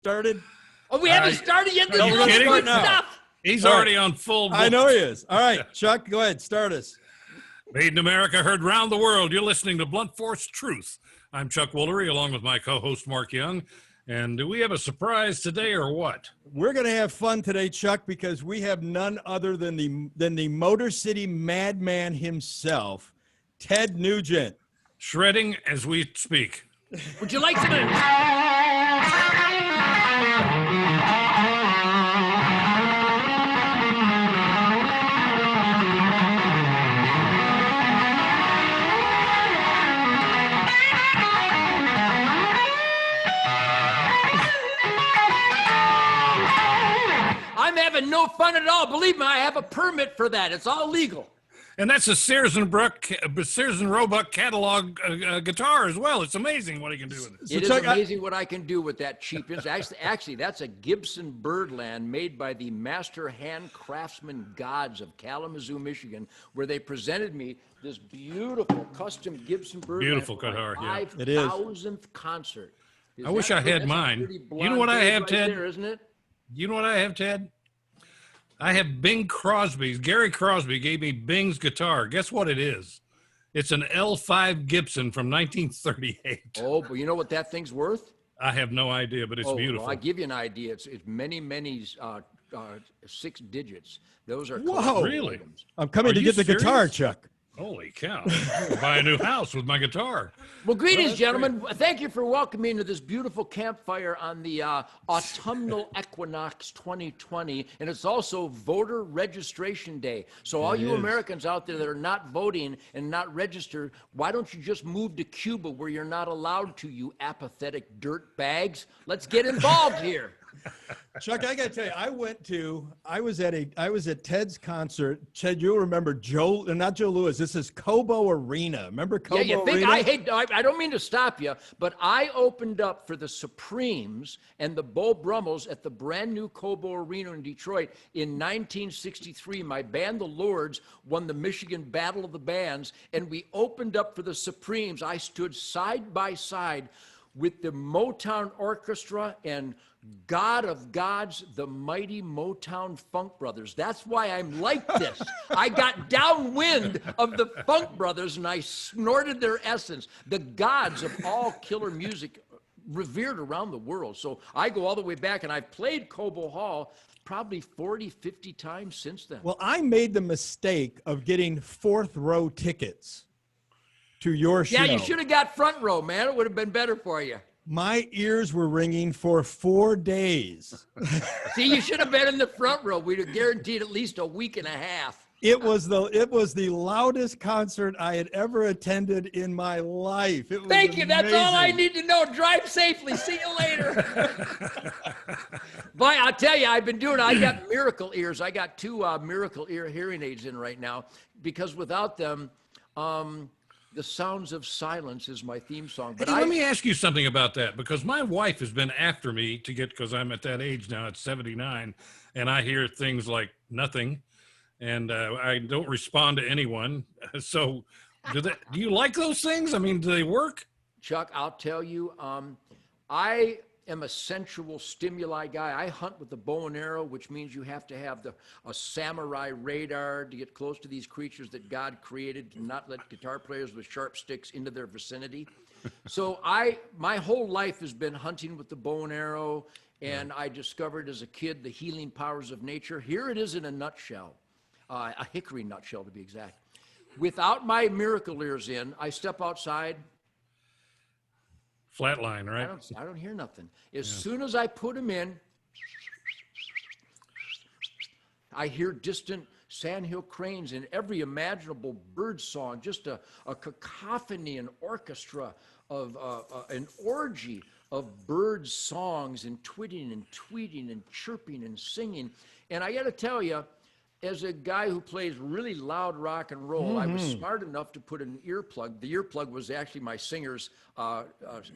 started? Oh, we haven't started yet. This No, we're is gonna good start now. stuff. He's All already right. on full. I know he is. All right, Chuck, go ahead. Start us. Made in America, heard round the world. You're listening to Blunt Force Truth. I'm Chuck Woolery, along with my co-host Mark Young. And do we have a surprise today or what? We're going to have fun today, Chuck, because we have none other than the Motor City madman himself, Ted Nugent. Shredding as we speak. Would you like some? I'm having no fun at all. Believe me, I have a permit for that. It's all legal. And that's a Sears and Roebuck catalog guitar as well. It's amazing what he can do with it. It is amazing what I can do with that cheap. Actually, that's a Gibson Birdland made by the master hand craftsman gods of Kalamazoo, Michigan, where they presented me this beautiful custom Gibson Birdland. Beautiful guitar, yeah. It is. 5,000th concert. I wish I had mine. You know what I have, Ted? There, isn't it? You know what I have, Ted? I have Bing Crosby's. Gary Crosby gave me Bing's guitar. Guess what it is? It's an L5 Gibson from 1938. Oh, but you know what that thing's worth? I have no idea, but it's beautiful. Well, I give you an idea. It's many 6 digits. Those are Whoa, really? items. I'm coming to get the guitar, Chuck. Holy cow. I'll buy a new house with my guitar. Well, greetings, gentlemen. Great. Thank you for welcoming me to this beautiful campfire on the autumnal equinox 2020. And it's also voter registration day. So all you Americans out there that are not voting and not registered, why don't you just move to Cuba where you're not allowed to, you apathetic dirt bags? Let's get involved here. Chuck, I got to tell you, I was at Ted's concert. Ted, you'll remember not Joe Louis. This is Cobo Arena. Remember Cobo Arena? I don't mean to stop you, but I opened up for the Supremes and the Beau Brummels at the brand new Cobo Arena in Detroit in 1963. My band, the Lords, won the Michigan Battle of the Bands, and we opened up for the Supremes. I stood side by side with the Motown Orchestra and God of Gods, the mighty Motown Funk Brothers. That's why I'm like this. I got downwind of the Funk Brothers and I snorted their essence. The gods of all killer music revered around the world. So I go all the way back, and I've played Cobo Hall probably 40, 50 times since then. Well, I made the mistake of getting 4th row tickets to your show. Yeah, you should have got front row, man. It would have been better for you. My ears were ringing for 4 days. See, you should have been in the front row. We'd have guaranteed at least a week and a half. It was the loudest concert I had ever attended in my life. It was Thank you. That's all I amazing. need to know. Drive safely. See you later. Boy, I'll tell you, I got miracle ears. I got 2 miracle ear hearing aids in right now, because without them, The Sounds of Silence is my theme song. But let me ask you something about that, because my wife has been after me because I'm at that age now, at 79, and I hear things like nothing, and I don't respond to anyone. So do you like those things? I mean, do they work? Chuck, I'll tell you, I am a sensual stimuli guy. I hunt with the bow and arrow, which means you have to have a samurai radar to get close to these creatures that God created, to not let guitar players with sharp sticks into their vicinity. So my whole life has been hunting with the bow and arrow, and I discovered as a kid the healing powers of nature. Here it is in a nutshell, a hickory nutshell to be exact. Without my miracle ears in, I step outside. Flatline, right? I don't hear nothing. As soon as I put them in, I hear distant sandhill cranes and every imaginable bird song, just a cacophony, an orchestra of an orgy of bird songs and twitting and tweeting and chirping and singing. And I got to tell you, as a guy who plays really loud rock and roll, I was smart enough to put an earplug. The earplug was actually my singer's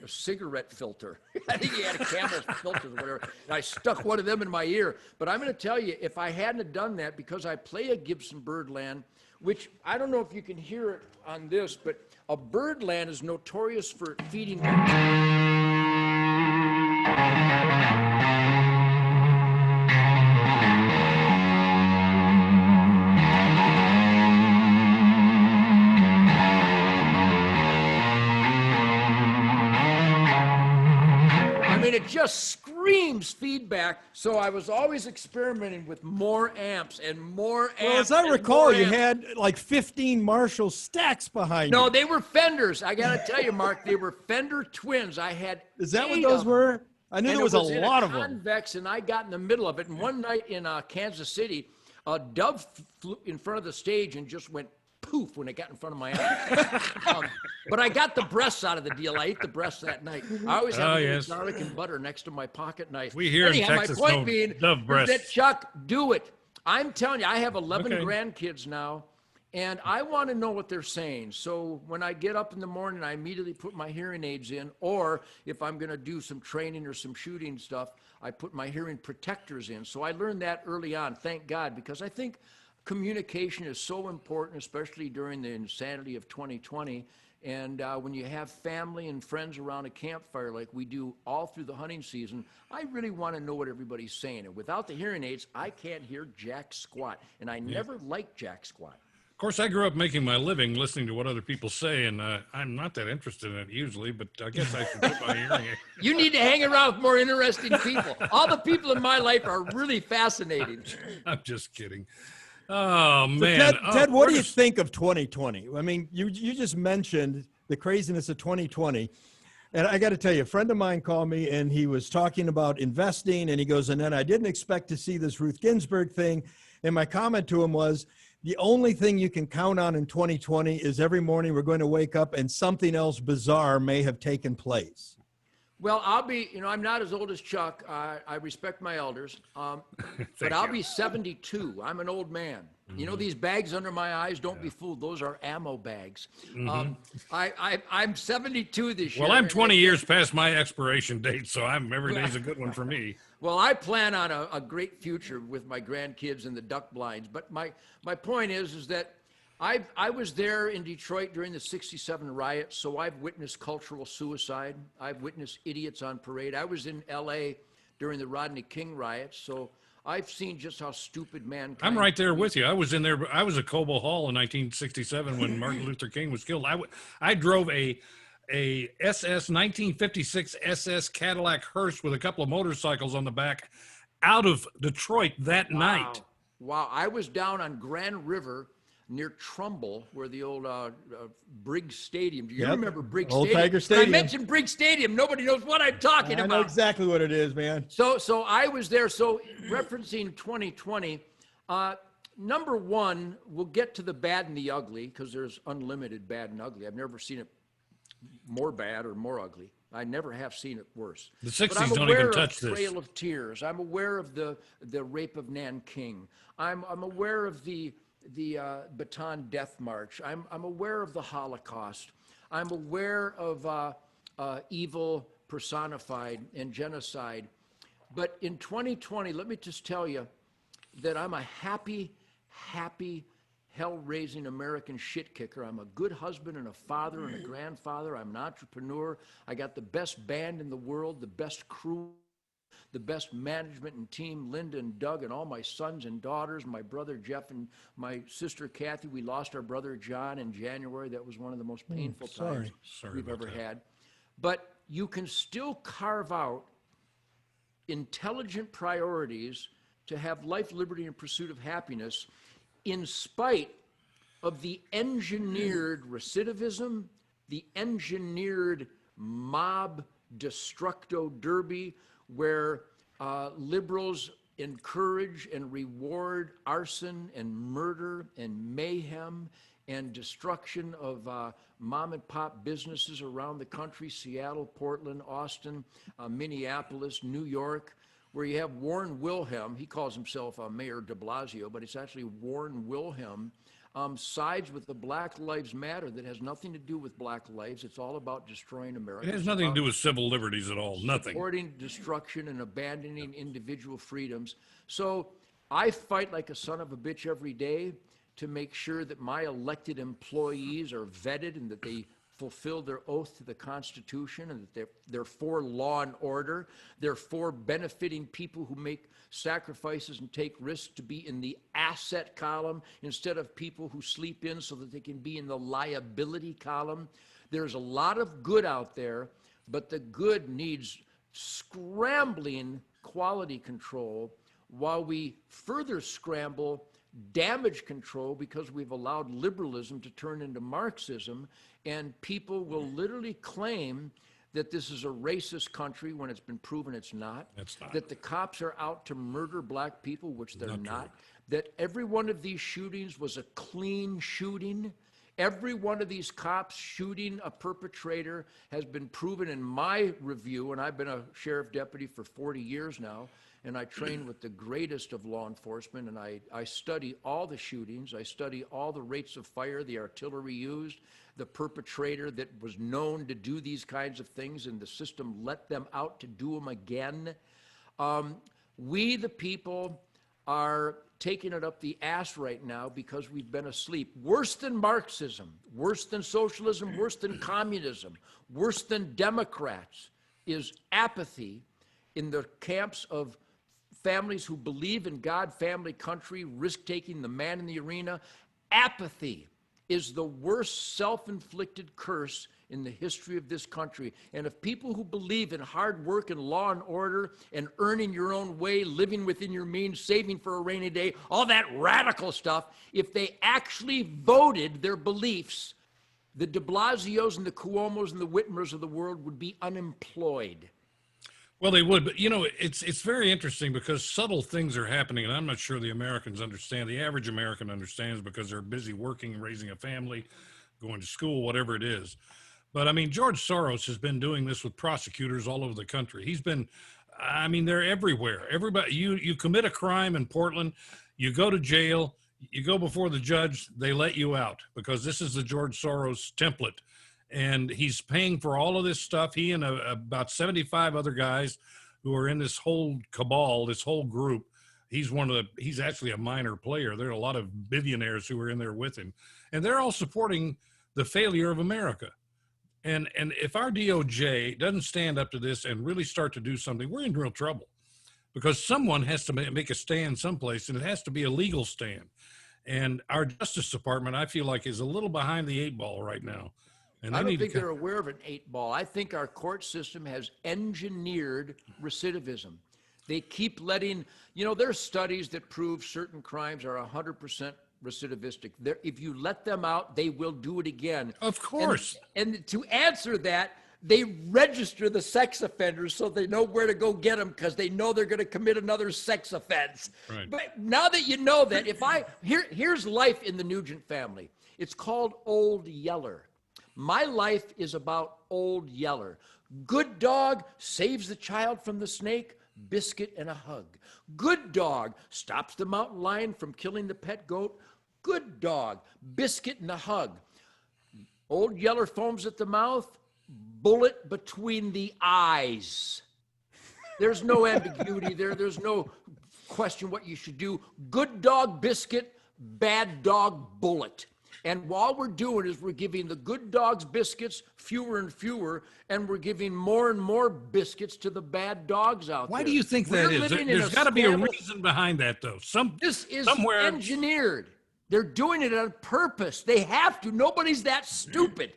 cigarette filter. I think he had a Camel filter or whatever. And I stuck one of them in my ear. But I'm going to tell you, if I hadn't have done that, because I play a Gibson Birdland, which I don't know if you can hear it on this, but a Birdland is notorious for feeding. just screams feedback. So I was always experimenting with more amps and more amps. Well, as I and recall, more you amps. had like 15 Marshall stacks behind No, you. they were Fenders. I got to tell you, Mark, they were Fender Twins. I had Is that what 8 those of them. were? I knew And there it was a in lot of them. convex, and I got in the middle of it. And one night in Kansas City, a dove flew in front of the stage and just went poof when it got in front of my eyes. But I got the breasts out of the deal. I ate the breasts that night. I always have a little yes. garlic and butter next to my pocket knife. We here in Anyhow, Texas my point know being dove is breasts. that, Chuck, do it. I'm telling you, I have 11 Okay. grandkids now. And I want to know what they're saying. So when I get up in the morning, I immediately put my hearing aids in. Or if I'm going to do some training or some shooting stuff, I put my hearing protectors in. So I learned that early on, thank God, because I think communication is so important, especially during the insanity of 2020. And when you have family and friends around a campfire like we do all through the hunting season, I really want to know what everybody's saying. And without the hearing aids, I can't hear jack squat. And I never liked jack squat. Of course, I grew up making my living listening to what other people say, and I'm not that interested in it usually, but I guess I should put my hearing aid. You need to hang around with more interesting people. All the people in my life are really fascinating. I'm just kidding. Oh, So man. Ted, what do you where's- think of 2020? I mean, you just mentioned the craziness of 2020. And I got to tell you, a friend of mine called me and he was talking about investing. And he goes, and then I didn't expect to see this Ruth Ginsburg thing. And my comment to him was, the only thing you can count on in 2020 is every morning we're going to wake up and something else bizarre may have taken place. Well, I'll be, I'm not as old as Chuck. I respect my elders. But I'll be 72. I'm an old man. You know, these bags under my eyes, don't be fooled. Those are ammo bags. I'm 72 this year. Well, I'm and 20 years past my expiration date, so every day's a good one for me. Well, I plan on a great future with my grandkids and the duck blinds. But my point is that I was there in Detroit during the '67 riots, so I've witnessed cultural suicide. I've witnessed idiots on parade. I was in L.A. during the Rodney King riots, so I've seen just how stupid mankind. I'm right there with you. I was in there. I was at Cobo Hall in 1967 when Martin Luther King was killed. I drove a SS 1956 SS Cadillac hearse with a couple of motorcycles on the back out of Detroit that night. Wow. I was down on Grand River near Trumbull, where the old Briggs Stadium. Do you remember Briggs Old Stadium? Tiger When Stadium. I mentioned Briggs Stadium, nobody knows what I'm talking I know about. exactly what it is, man. So I was there. So referencing 2020, number one, we'll get to the bad and the ugly because there's unlimited bad and ugly. I've never seen it more bad or more ugly. I never have seen it worse. The But I'm 60s don't aware even of touch this. Trail of Tears. I'm aware of the rape of Nanking. I'm aware of the Bataan Death March. I'm aware of the Holocaust. I'm aware of evil personified and genocide. But in 2020, let me just tell you that I'm a happy, hell-raising American shit kicker. I'm a good husband and a father and a grandfather. I'm an entrepreneur. I got the best band in the world, the best crew, the best management and team, Linda and Doug and all my sons and daughters, my brother Jeff and my sister Kathy. We lost our brother John in January. That was one of the most painful times we've ever had. But you can still carve out intelligent priorities to have life, liberty, and pursuit of happiness in spite of the engineered recidivism, the engineered mob destructo derby, where liberals encourage and reward arson and murder and mayhem and destruction of mom and pop businesses around the country, Seattle, Portland, Austin, Minneapolis, New York, where you have Warren Wilhelm. He calls himself Mayor de Blasio, but it's actually Warren Wilhelm, sides with the Black Lives Matter that has nothing to do with black lives. It's all about destroying America. It has nothing to do with civil liberties at all. Nothing. Supporting destruction and abandoning individual freedoms. So I fight like a son of a bitch every day to make sure that my elected employees are vetted and that they fulfill their oath to the Constitution and that they're for law and order. They're for benefiting people who make sacrifices and take risks to be in the asset column instead of people who sleep in so that they can be in the liability column. There's a lot of good out there, but the good needs scrambling quality control while we further scramble damage control because we've allowed liberalism to turn into Marxism, and people will literally claim that this is a racist country when it's been proven it's not. It's not. That the cops are out to murder black people, which they're Not not. true. That every one of these shootings was a clean shooting. Every one of these cops shooting a perpetrator has been proven in my review, and I've been a sheriff deputy for 40 years now, and I train with the greatest of law enforcement, and I study all the shootings. I study all the rates of fire, the artillery used, the perpetrator that was known to do these kinds of things, and the system let them out to do them again. We, the people, are taking it up the ass right now because we've been asleep. Worse than Marxism, worse than socialism, worse than communism, worse than Democrats is apathy in the camps of families who believe in God, family, country, risk-taking, the man in the arena. Apathy is the worst self-inflicted curse in the history of this country. And if people who believe in hard work and law and order and earning your own way, living within your means, saving for a rainy day, all that radical stuff, if they actually voted their beliefs, the de Blasios and the Cuomos and the Whitmers of the world would be unemployed. Well, they would, but it's very interesting because subtle things are happening, and I'm not sure the Americans understand. The average American understands because they're busy working, raising a family, going to school, whatever it is. But I mean, George Soros has been doing this with prosecutors all over the country. He's been, I mean, they're everywhere. Everybody, you commit a crime in Portland, you go to jail, you go before the judge, they let you out because this is the George Soros template. And he's paying for all of this stuff. He and about 75 other guys who are in this whole cabal, this whole group. He's actually a minor player. There are a lot of billionaires who are in there with him. And they're all supporting the failure of America. And if our DOJ doesn't stand up to this and really start to do something, we're in real trouble because someone has to make a stand someplace, and it has to be a legal stand. And our Justice Department, I feel like, is a little behind the 8 ball right now. And I don't think they're aware of an 8 ball. I think our court system has engineered recidivism. They keep letting, there's studies that prove certain crimes are 100% recidivistic. If you let them out, they will do it again. Of course. And to answer that, they register the sex offenders so they know where to go get them because they know they're going to commit another sex offense. Right. But now that you know that, here's life in the Nugent family. It's called Old Yeller. My life is about Old Yeller. Good dog saves the child from the snake, biscuit and a hug. Good dog stops the mountain lion from killing the pet goat. Good dog, biscuit and a hug. Old Yeller foams at the mouth, bullet between the eyes. There's no ambiguity there. There's no question what you should do. Good dog, biscuit, bad dog, bullet. And all we're doing is we're giving the good dogs biscuits fewer and fewer, and we're giving more and more biscuits to the bad dogs out there. Why do you think that is? There's got to be a reason behind that, though. This is somewhere engineered. They're doing it on purpose. They have to. Nobody's that stupid.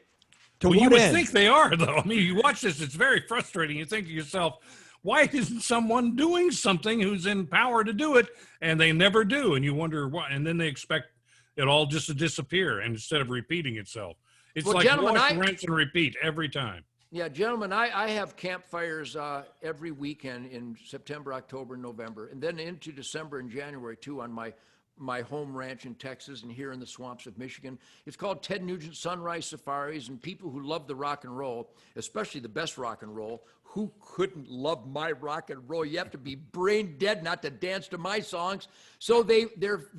To well, what you would end? think they are, though. I mean, you watch this, it's very frustrating. You think to yourself, why isn't someone doing something who's in power to do it? And they never do. And you wonder why. And then they expect it all just to disappear and instead of repeating itself. It's like wash, rinse, and repeat every time. Yeah, gentlemen, I have campfires every weekend in September, October, November, and then into December and January, too, on my home ranch in Texas and here in the swamps of Michigan. It's called Ted Nugent Sunrise Safaris, and people who love the rock and roll, especially the best rock and roll, who couldn't love my rock and roll? You have to be brain dead not to dance to my songs. So they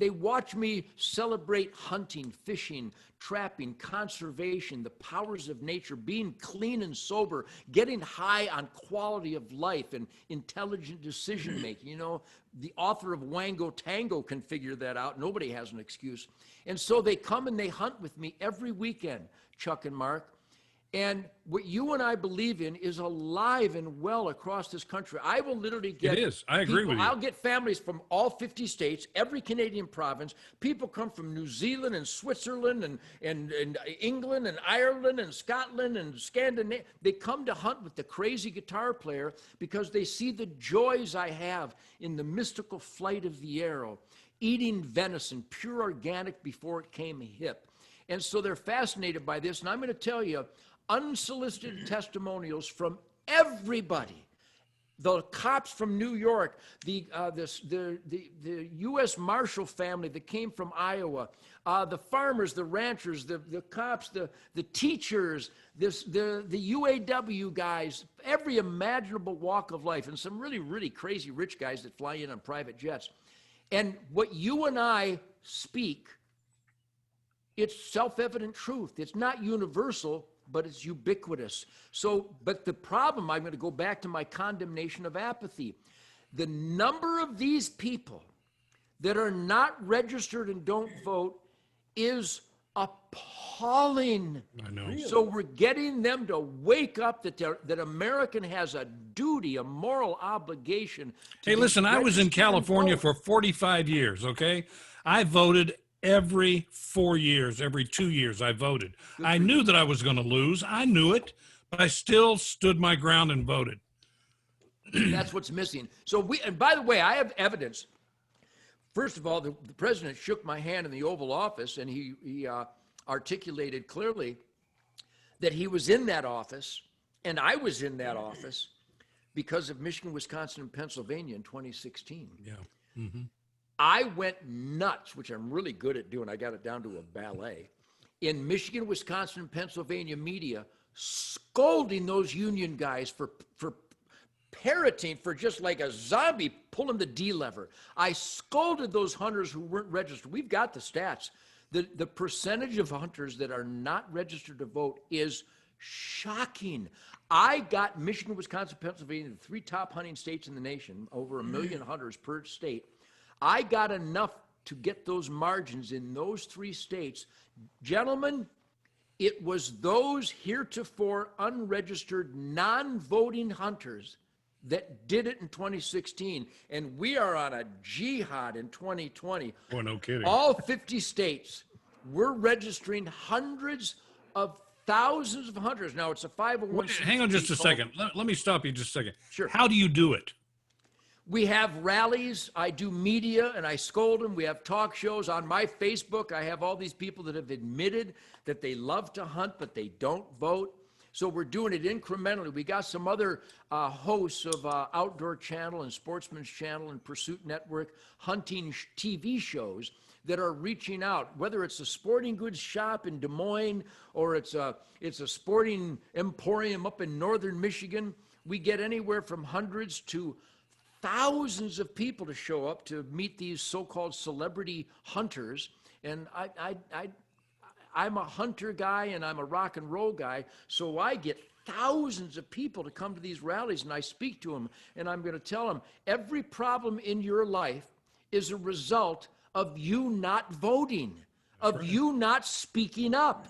watch me celebrate hunting, fishing, trapping, conservation, the powers of nature, being clean and sober, getting high on quality of life and intelligent decision making. The author of Wango Tango can figure that out. Nobody has an excuse. And so they come and they hunt with me every weekend, Chuck and Mark. And what you and I believe in is alive and well across this country. I will literally get It is. I agree with you. I'll get families from all 50 states, every Canadian province. People come from New Zealand and Switzerland and England and Ireland and Scotland and Scandinavia. They come to hunt with the crazy guitar player because they see the joys I have in the mystical flight of the arrow, eating venison, pure organic before it came hip. And so they're fascinated by this. And I'm going to tell you, unsolicited testimonials from everybody. The cops from New York, the U.S. Marshal family that came from Iowa, the farmers, the ranchers, the cops, the teachers, the UAW guys, every imaginable walk of life, and some really, really crazy rich guys that fly in on private jets. And what you and I speak, it's self-evident truth. It's not universal, but it's ubiquitous. So, but the problem, I'm going to go back to my condemnation of apathy. The number of these people that are not registered and don't vote is appalling. I know. So we're getting them to wake up that American has a duty, a moral obligation. Hey, listen, I was in California for 45 years, okay? I voted every 4 years, every 2 years I voted. I knew that I was going to lose. I knew it, but I still stood my ground and voted. That's what's missing. So and by the way, I have evidence. First of all, the president shook my hand in the Oval Office, and he articulated clearly that he was in that office, and I was in that office because of Michigan, Wisconsin, and Pennsylvania in 2016. Yeah. Mm-hmm. I went nuts, which I'm really good at doing. I got it down to a ballet. In Michigan, Wisconsin, and Pennsylvania media, scolding those union guys for parroting, for just like a zombie pulling the D lever. I scolded those hunters who weren't registered. We've got the stats. The percentage of hunters that are not registered to vote is shocking. I got Michigan, Wisconsin, Pennsylvania, the 3 top hunting states in the nation, over 1 million hunters per state. I got enough to get those margins in those 3 states. Gentlemen, it was those heretofore unregistered, non-voting hunters that did it in 2016. And we are on a jihad in 2020. Boy, no kidding. All 50 states, we're registering hundreds of thousands of hunters. Now, it's a 501. Hang on just a second. Let me stop you just a second. Sure. How do you do it? We have rallies. I do media and I scold them. We have talk shows. On my Facebook, I have all these people that have admitted that they love to hunt, but they don't vote. So we're doing it incrementally. We got some other hosts of Outdoor Channel and Sportsman's Channel and Pursuit Network hunting TV shows that are reaching out, whether it's a sporting goods shop in Des Moines or it's a sporting emporium up in northern Michigan. We get anywhere from hundreds to thousands of people to show up to meet these so-called celebrity hunters. And I'm a hunter guy and I'm a rock and roll guy, so I get thousands of people to come to these rallies, and I speak to them, and I'm going to tell them every problem in your life is a result of you not voting, of you not speaking up.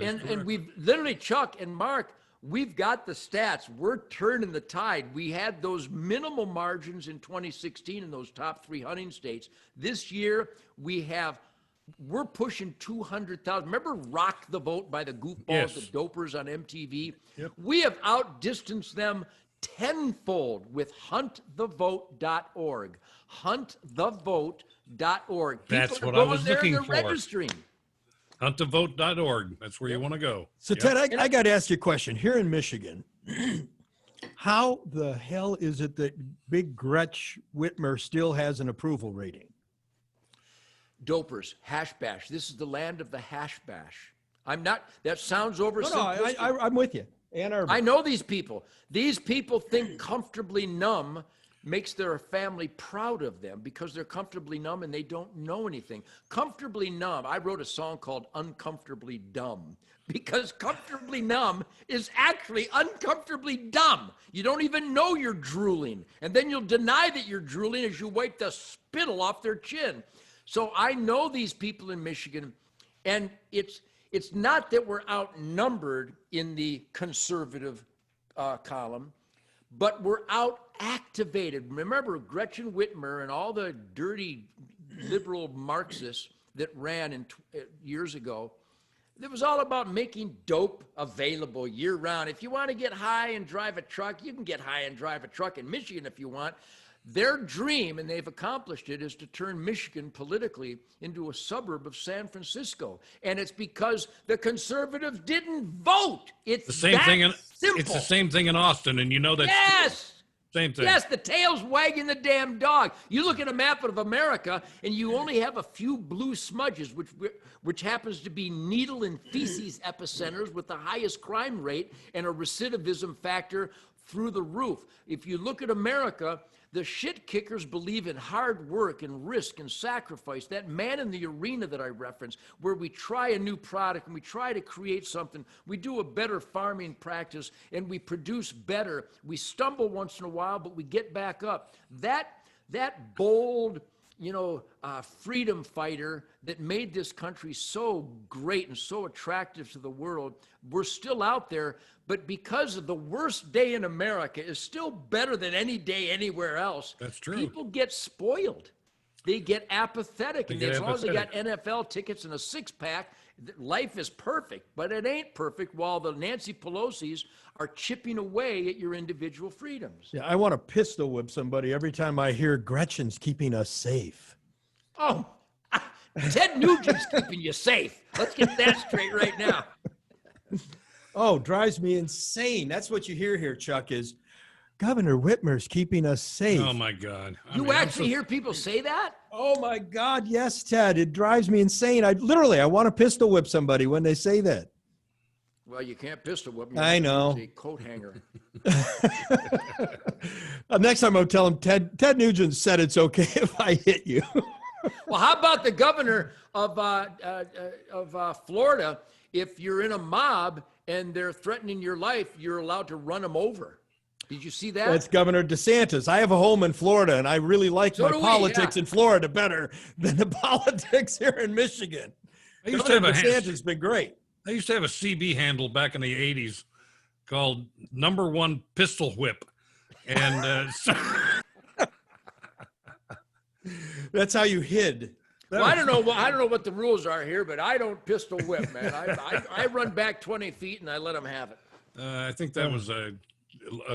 And we've literally, Chuck and Mark, we've got the stats. We're turning the tide. We had those minimal margins in 2016 in those top 3 hunting states. This year, we're pushing 200,000. Remember Rock the Vote by the Goofballs, Yes. the dopers on MTV? Yep. We have outdistanced them tenfold with huntthevote.org. Huntthevote.org. That's People what are I going was there and looking they're for. registering. Huntthevote.org. That's where you want to go. So Yep. Ted, I got to ask you a question. Here in Michigan, how the hell is it that Big Gretch Whitmer still has an approval rating? Dopers, hash bash. This is the land of the hash bash. I'm not, that sounds oversimplistic. No, I'm with you. Ann Arbor. I know these people. These people think comfortably numb makes their family proud of them because they're comfortably numb and they don't know anything. Comfortably numb. I wrote a song called Uncomfortably Dumb because comfortably numb is actually uncomfortably dumb. You don't even know you're drooling. And then you'll deny that you're drooling as you wipe the spittle off their chin. So I know these people in Michigan, and it's it's not that we're outnumbered in the conservative column, but we're out activated. Remember Gretchen Whitmer and all the dirty liberal Marxists that ran years ago. It was all about making dope available year round. If you want to get high and drive a truck, you can get high and drive a truck in Michigan if you want. Their dream, and they've accomplished it, is to turn Michigan politically into a suburb of San Francisco. And it's because the conservatives didn't vote. It's the same thing. Simple. It's the same thing in Austin, and you know that. Yes. Same thing. Yes, the tail's wagging the damn dog. You look at a map of America, and you only have a few blue smudges, which happens to be needle and feces epicenters with the highest crime rate and a recidivism factor through the roof. If you look at America, the shit kickers believe in hard work and risk and sacrifice. That man in the arena that I referenced, where we try a new product and we try to create something, we do a better farming practice and we produce better. We stumble once in a while, but we get back up. That bold, freedom fighter that made this country so great and so attractive to the world, we're still out there. But because of the worst day in America is still better than any day anywhere else. That's true. People get spoiled. They get apathetic. As long as they got NFL tickets and a six-pack, life is perfect. But it ain't perfect while the Nancy Pelosi's are chipping away at your individual freedoms. Yeah, I want to pistol whip somebody every time I hear Gretchen's keeping us safe. Oh, Ted Nugent's keeping you safe. Let's get that straight right now. Oh, drives me insane. That's what you hear here, Chuck, is Governor Whitmer's keeping us safe. Oh, my God. You actually hear people say that? Oh, my God. Yes, Ted. It drives me insane. I want to pistol whip somebody when they say that. Well, you can't pistol whip me. I know. A coat hanger. Next time I'll tell him, Ted Nugent said it's okay if I hit you. Well, how about the governor of Florida? If you're in a mob and they're threatening your life, you're allowed to run them over. Did you see that? That's Governor DeSantis. I have a home in Florida, and I really like my politics in Florida better than the politics here in Michigan. I used to have DeSantis been great. I used to have a CB handle back in the 80s called Number One Pistol Whip. And that's how you hid. Well, I don't know what the rules are here, but I don't pistol whip, man. I run back 20 feet and I let them have it. I think that was a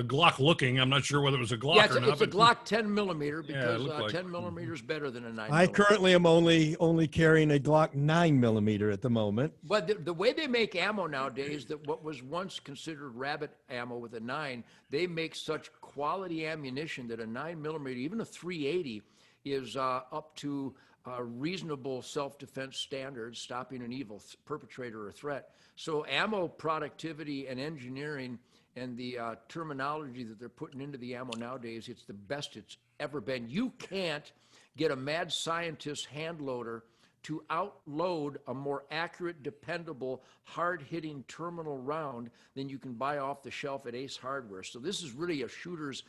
Glock looking. I'm not sure whether it was a Glock or not. It's a Glock 10 millimeter because like 10 millimeter is better than a 9 I currently am only carrying a Glock 9 millimeter at the moment. But the way they make ammo nowadays, that what was once considered rabbit ammo with a 9, they make such quality ammunition that a 9 millimeter, even a 380, is up to reasonable self-defense standards, stopping an evil perpetrator or threat. So ammo productivity and engineering and the terminology that they're putting into the ammo nowadays, it's the best it's ever been. You can't get a mad scientist hand loader to outload a more accurate, dependable, hard-hitting terminal round than you can buy off the shelf at Ace Hardware. So this is really a shooter's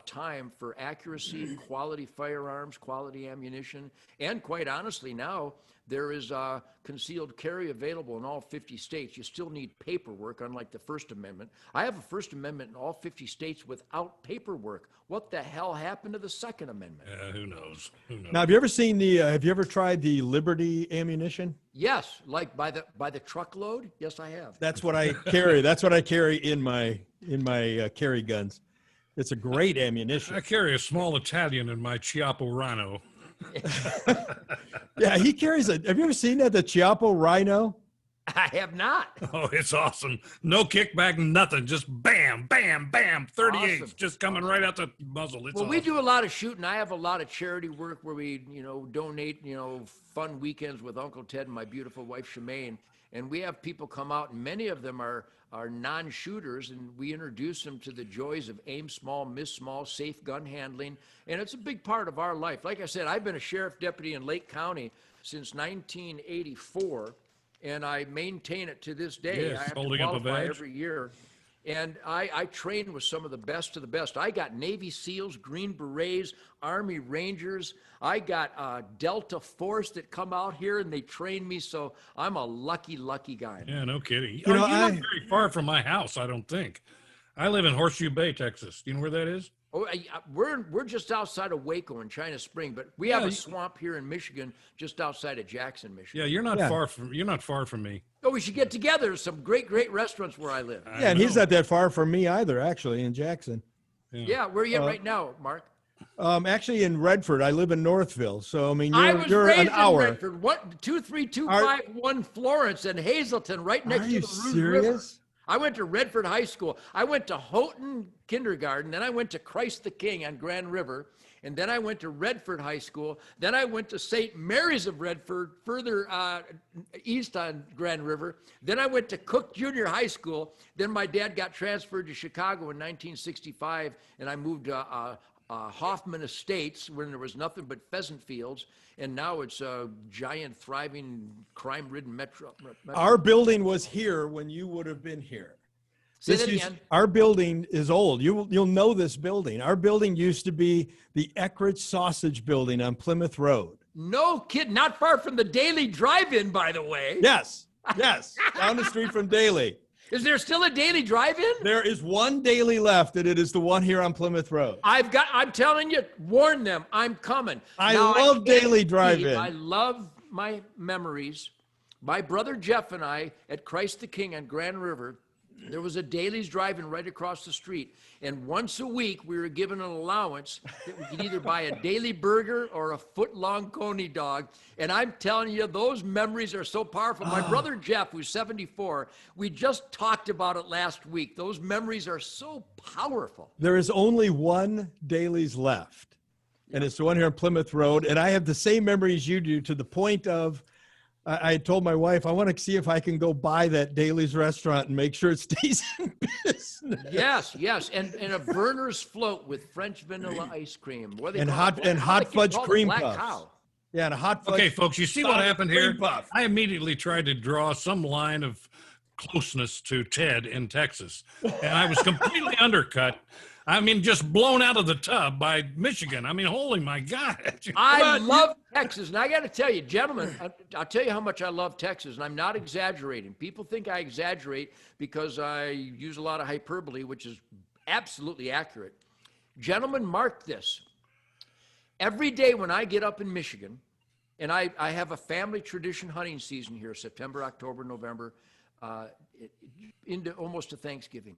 time for accuracy, quality firearms, quality ammunition, and quite honestly now, there is concealed carry available in all 50 states. You still need paperwork, unlike the First Amendment. I have a First Amendment in all 50 states without paperwork. What the hell happened to the Second Amendment? Who knows? Now, have you ever tried the Liberty ammunition? Yes, like by the truckload. Yes, I have. That's what I carry. That's what I carry in my carry guns. It's a great ammunition. I carry a small Italian in my Chiappo Rhino. Yeah, he carries have you ever seen that, the Chiappo Rhino? I have not. Oh, it's awesome. No kickback, nothing. Just bam, bam, bam. 38, Awesome. just coming right out the muzzle. It's Well, awesome. we do a lot of shooting. I have a lot of charity work where we, donate, fun weekends with Uncle Ted and my beautiful wife, Shemaine. And we have people come out, and many of them are non-shooters, and we introduce them to the joys of aim small, miss small, safe gun handling. And it's a big part of our life. Like I said, I've been a sheriff deputy in Lake County since 1984, and I maintain it to this day. Yes, I have holding to up a qualify badge. every year. And I trained with some of the best of the best. I got Navy SEALs, Green Berets, Army Rangers. I got Delta Force that come out here and they train me. So I'm a lucky, lucky guy. Yeah, no kidding. You know, You're not very far from my house, I don't think. I live in Horseshoe Bay, Texas. Do you know where that is? Oh, we're just outside of Waco in China Spring, but we have a swamp here in Michigan, just outside of Jackson, Michigan. Yeah, you're not far from me. Oh, we should get together. There's some great restaurants where I live. Yeah, and he's not that far from me either, actually, in Jackson. Yeah, where are you at right now, Mark? Actually, in Redford. I live in Northville, so I mean, I was you're raised an hour. in Redford, 23251 Florence and Hazleton, right next to the Rouge serious? River. I went to Redford High School. I went to Houghton Kindergarten. Then I went to Christ the King on Grand River. And then I went to Redford High School. Then I went to St. Mary's of Redford, further east on Grand River. Then I went to Cook Junior High School. Then my dad got transferred to Chicago in 1965, and I moved to Hoffman Estates, when there was nothing but pheasant fields. And now it's a giant, thriving, crime-ridden metro. Our building was here when you would have been here. Say that again. Our building is old. You'll know this building. Our building used to be the Eckrich Sausage Building on Plymouth Road. No kid, not far from the Daily Drive-In, by the way. Yes, down the street from Daily. Is there still a Daily Drive-In? There is one Daily left, and it is the one here on Plymouth Road. I'm telling you, warn them, I'm coming. I love Daily Drive-In. I love my memories. My brother Jeff and I at Christ the King on Grand River, there was a Daly's Drive-In right across the street. And once a week, we were given an allowance that we could either buy a daily burger or a foot-long coney dog. And I'm telling you, those memories are so powerful. My brother Jeff, who's 74, we just talked about it last week. Those memories are so powerful. There is only one Daly's left, and it's the one here on Plymouth Road. And I have the same memories you do, to the point of, I told my wife, I want to see if I can go buy that Daly's restaurant and make sure it stays in business. Yes. And a Verner's float with French vanilla ice cream. And hot fudge cream puffs. Cow. Yeah, and a hot fudge. Okay, folks, you see what happened here? Puff. I immediately tried to draw some line of closeness to Ted in Texas, and I was completely undercut. I mean, just blown out of the tub by Michigan. I mean, holy my God. I love Texas. And I got to tell you, gentlemen, I'll tell you how much I love Texas. And I'm not exaggerating. People think I exaggerate because I use a lot of hyperbole, which is absolutely accurate. Gentlemen, mark this. Every day when I get up in Michigan, and I have a family tradition hunting season here, September, October, November, into almost to Thanksgiving.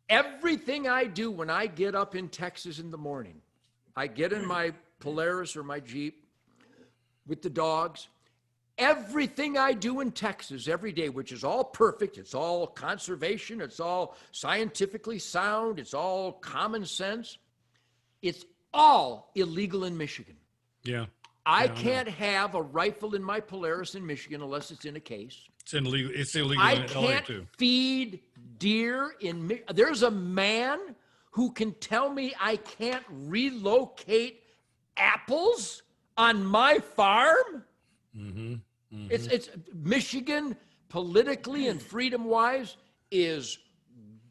Everything I do when I get up in Texas in the morning, I get in my Polaris or my Jeep with the dogs. Everything I do in Texas every day, which is all perfect, it's all conservation, it's all scientifically sound, it's all common sense, it's all illegal in Michigan. Yeah. I can't have a rifle in my Polaris in Michigan unless it's in a case. It's illegal. It's illegal I in LA can't too. feed deer in. There's a man who can tell me I can't relocate apples on my farm. It's Michigan politically and freedom-wise is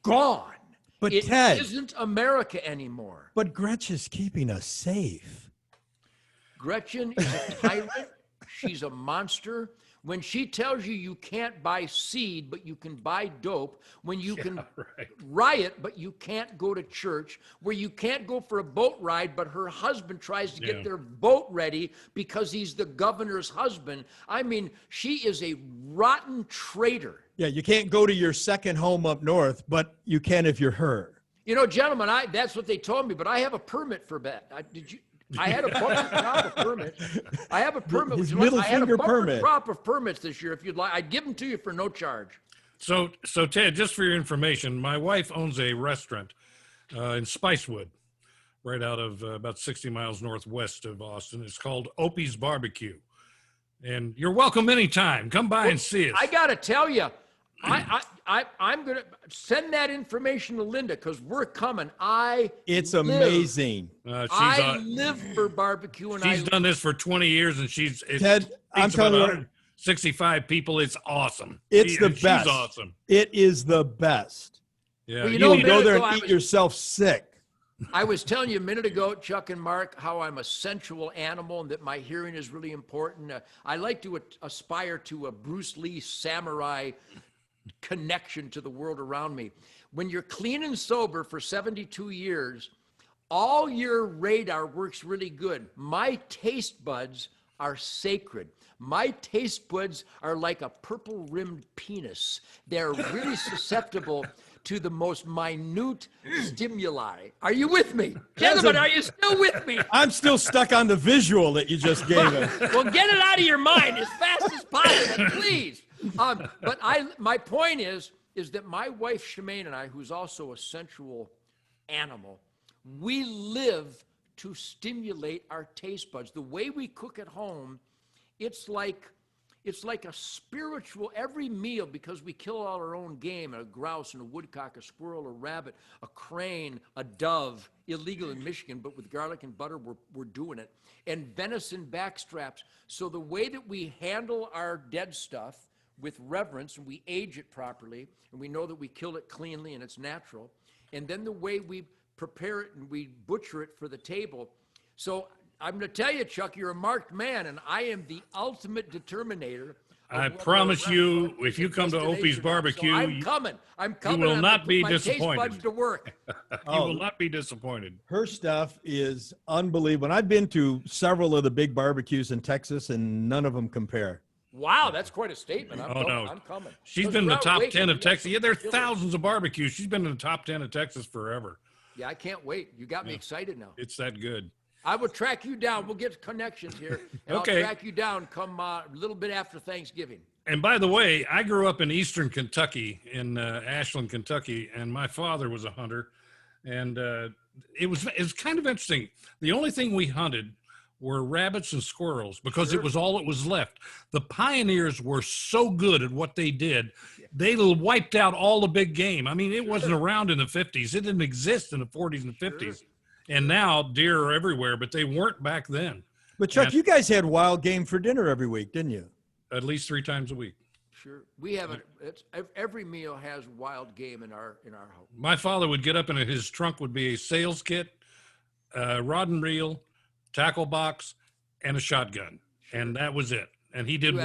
gone. But it Ted, isn't America anymore. But Gretchen's keeping us safe. Gretchen is a tyrant. She's a monster. When she tells you you can't buy seed, but you can buy dope, when you can riot, but you can't go to church, where you can't go for a boat ride, but her husband tries to get their boat ready because he's the governor's husband. I mean, she is a rotten traitor. Yeah, you can't go to your second home up north, but you can if you're her. You know, gentlemen, that's what they told me, but I have a permit for that. I had a bumper crop of permits. I have a permit. His middle finger permit. Crop of permits this year. If you'd like, I'd give them to you for no charge. So Ted, just for your information, my wife owns a restaurant in Spicewood, right out of about 60 miles northwest of Austin. It's called Opie's Barbecue, and you're welcome anytime. Come by and see us. I got to tell you, I'm going to send that information to Linda because we're coming. It's amazing. I live for barbecue, and she's done this for 20 years, and Ted, I'm telling you, 65 people. It's awesome. It's the She's best. awesome. It is the best. Yeah. Well, you You know, will a go minute there ago, and I eat was- yourself sick. I was telling you a minute ago, Chuck and Mark, how I'm a sensual animal and that my hearing is really important. I like to aspire to a Bruce Lee samurai connection to the world around me. When you're clean and sober for 72 years, all your radar works really good. My taste buds are sacred. My taste buds are like a purple rimmed penis. They're really susceptible to the most minute stimuli. Are you with me? Gentlemen, are you still with me? I'm still stuck on the visual that you just gave us. Well, get it out of your mind as fast as possible, please. But my point is that my wife Shemaine and I, who's also a sensual animal, we live to stimulate our taste buds. The way we cook at home, it's like a spiritual, every meal, because we kill all our own game, a grouse and a woodcock, a squirrel, a rabbit, a crane, a dove, illegal in Michigan, but with garlic and butter, we're doing it, and venison backstraps. So the way that we handle our dead stuff with reverence, and we age it properly, and we know that we kill it cleanly and it's natural, and then the way we prepare it and we butcher it for the table. So I'm going to tell you, Chuck, you're a marked man, and I am the ultimate determinator. I promise you, if you come to Opie's Barbecue, so I'm coming. you will I'm not gonna be put my taste disappointed. buds to work. You will not be disappointed. Her stuff is unbelievable. And I've been to several of the big barbecues in Texas, and none of them compare. Wow, that's quite a statement. Oh, no. I'm coming. She's been in the top 10 of Texas. Yeah, there are thousands of barbecues. She's been in the top 10 of Texas forever. Yeah, I can't wait. You got me excited now. It's that good. I will track you down. We'll get connections here. And Okay. I'll track you down come a little bit after Thanksgiving. And by the way, I grew up in eastern Kentucky, in Ashland, Kentucky, and my father was a hunter. And it was kind of interesting. The only thing we hunted were rabbits and squirrels because it was all that was left. The pioneers were so good at what they did, they wiped out all the big game. I mean, it wasn't around in the 50s. It didn't exist in the 40s and 50s. And now deer are everywhere, but they weren't back then. But Chuck, you guys had wild game for dinner every week, didn't you? At least 3 times a week. Sure. We have every meal has wild game in our home. My father would get up and his trunk would be a sales kit, rod and reel, tackle box, and a shotgun. And that was it. And he did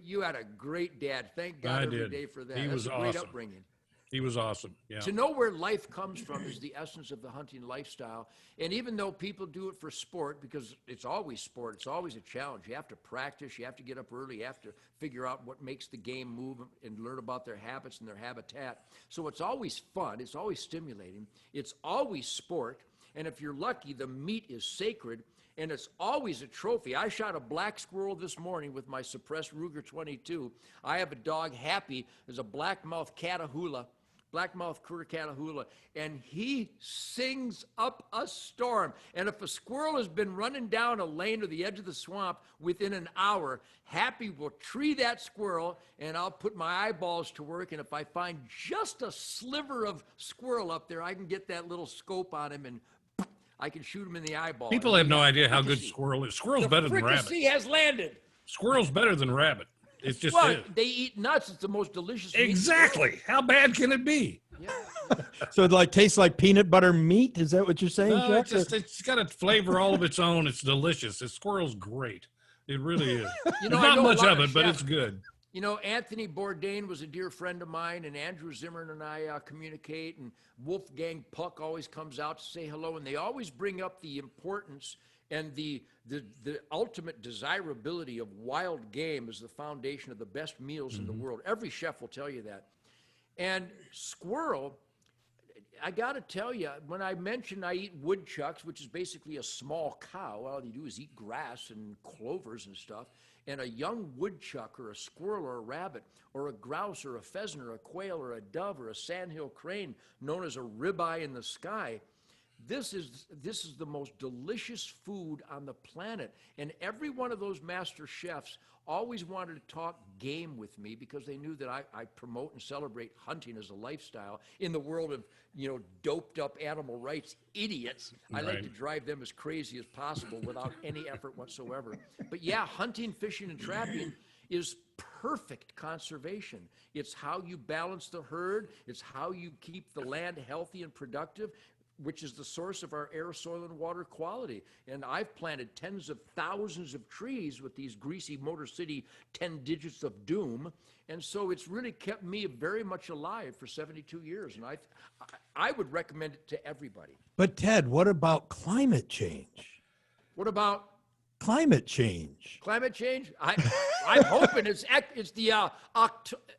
You had a great dad. Thank God every day for that. He was That's a great awesome. upbringing. He was awesome. Yeah. To know where life comes from is the essence of the hunting lifestyle. And even though people do it for sport, because it's always sport, it's always a challenge. You have to practice, you have to get up early, you have to figure out what makes the game move and learn about their habits and their habitat. So it's always fun, it's always stimulating, it's always sport. And if you're lucky, the meat is sacred. And it's always a trophy. I shot a black squirrel this morning with my suppressed Ruger 22. I have a dog, Happy, there's a blackmouth Catahoula, blackmouth cur Catahoula, and he sings up a storm. And if a squirrel has been running down a lane or the edge of the swamp within an hour, Happy will tree that squirrel, and I'll put my eyeballs to work. And if I find just a sliver of squirrel up there, I can get that little scope on him and I can shoot him in the eyeball. People have no idea how good squirrel is. Squirrel's better than rabbit. Fricassee has landed. Squirrel's better than rabbit. It's just Well, is. they eat nuts. It's the most delicious meat. Exactly. How bad can it be? Yeah. So it tastes like peanut butter meat? Is that what you're saying, No, Chuck? it's got a flavor all of its own. It's delicious. The squirrel's great. It really is. You know, There's I not know a much lot of of it, but chefs. it's good. You know, Anthony Bourdain was a dear friend of mine, and Andrew Zimmern and I communicate, and Wolfgang Puck always comes out to say hello, and they always bring up the importance and the ultimate desirability of wild game as the foundation of the best meals in the world. Every chef will tell you that. And squirrel, I got to tell you, when I mentioned I eat woodchucks, which is basically a small cow, all you do is eat grass and clovers and stuff, and a young woodchuck or a squirrel or a rabbit or a grouse or a pheasant or a quail or a dove or a sandhill crane known as a ribeye in the sky, this is the most delicious food on the planet. And every one of those master chefs always wanted to talk game with me because they knew that I promote and celebrate hunting as a lifestyle in the world of, doped up animal rights idiots. I like to drive them as crazy as possible without any effort whatsoever. But yeah, hunting, fishing, and trapping is perfect conservation. It's how you balance the herd. It's how you keep the land healthy and productive, which is the source of our air, soil, and water quality. And I've planted tens of thousands of trees with these greasy Motor City 10 digits of doom. And so it's really kept me very much alive for 72 years. And I would recommend it to everybody. But Ted, what about climate change? What about Climate change. climate change? I'm hoping it's the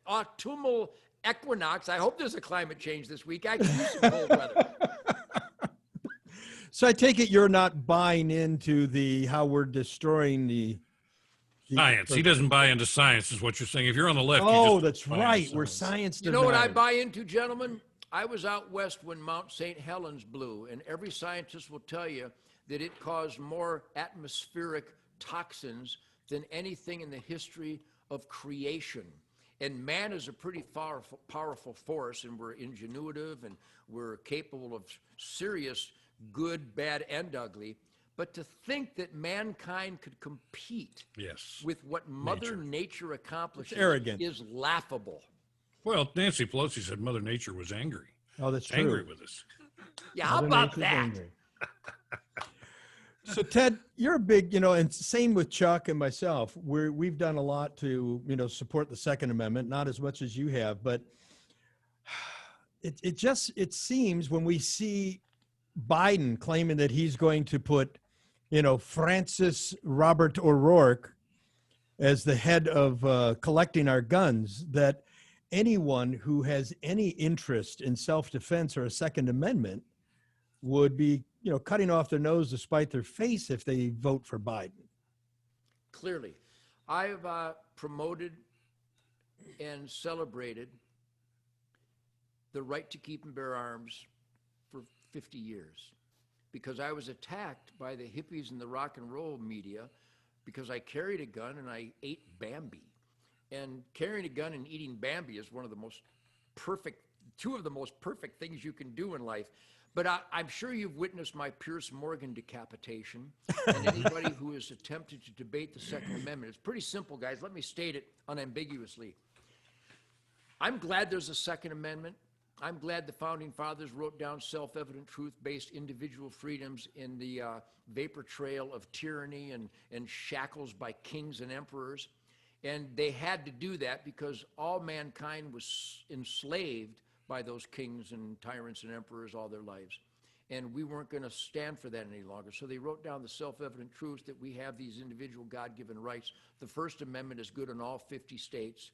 autumnal equinox. I hope there's a climate change this week. I can use some cold weather. So I take it you're not buying into the how we're destroying the Science. He doesn't buy into science, is what you're saying. If you're on the left, you Oh, just that's buy right. into We're science. science You know what I deniers. buy into, gentlemen? I was out west when Mount St. Helens blew, and every scientist will tell you that it caused more atmospheric toxins than anything in the history of creation. And man is a pretty powerful force, and we're ingenuitive, and we're capable of serious good, bad, and ugly. But to think that mankind could compete Yes. with what Mother Nature accomplishes It's arrogant. is laughable. Well, Nancy Pelosi said Mother Nature was angry. Oh, that's true. Angry with us. Yeah, how Mother about Nature's that? angry. So Ted, you're a big, and same with Chuck and myself. We've done a lot to, support the Second Amendment, not as much as you have, but it seems when we see Biden claiming that he's going to put, Francis Robert O'Rourke as the head of collecting our guns, that anyone who has any interest in self-defense or a Second Amendment would be, cutting off their nose to spite their face if they vote for Biden. Clearly, I've promoted and celebrated the right to keep and bear arms for 50 years because I was attacked by the hippies and the rock and roll media because I carried a gun and I ate Bambi. And carrying a gun and eating Bambi is one of the most perfect, two of the most perfect things you can do in life. But I'm sure you've witnessed my Pierce Morgan decapitation and anybody who has attempted to debate the Second Amendment. It's pretty simple, guys. Let me state it unambiguously. I'm glad there's a Second Amendment. I'm glad the Founding Fathers wrote down self-evident truth-based individual freedoms in the vapor trail of tyranny and shackles by kings and emperors. And they had to do that because all mankind was enslaved by those kings and tyrants and emperors all their lives. And we weren't going to stand for that any longer. So they wrote down the self-evident truths that we have these individual God-given rights. The First Amendment is good in all 50 states.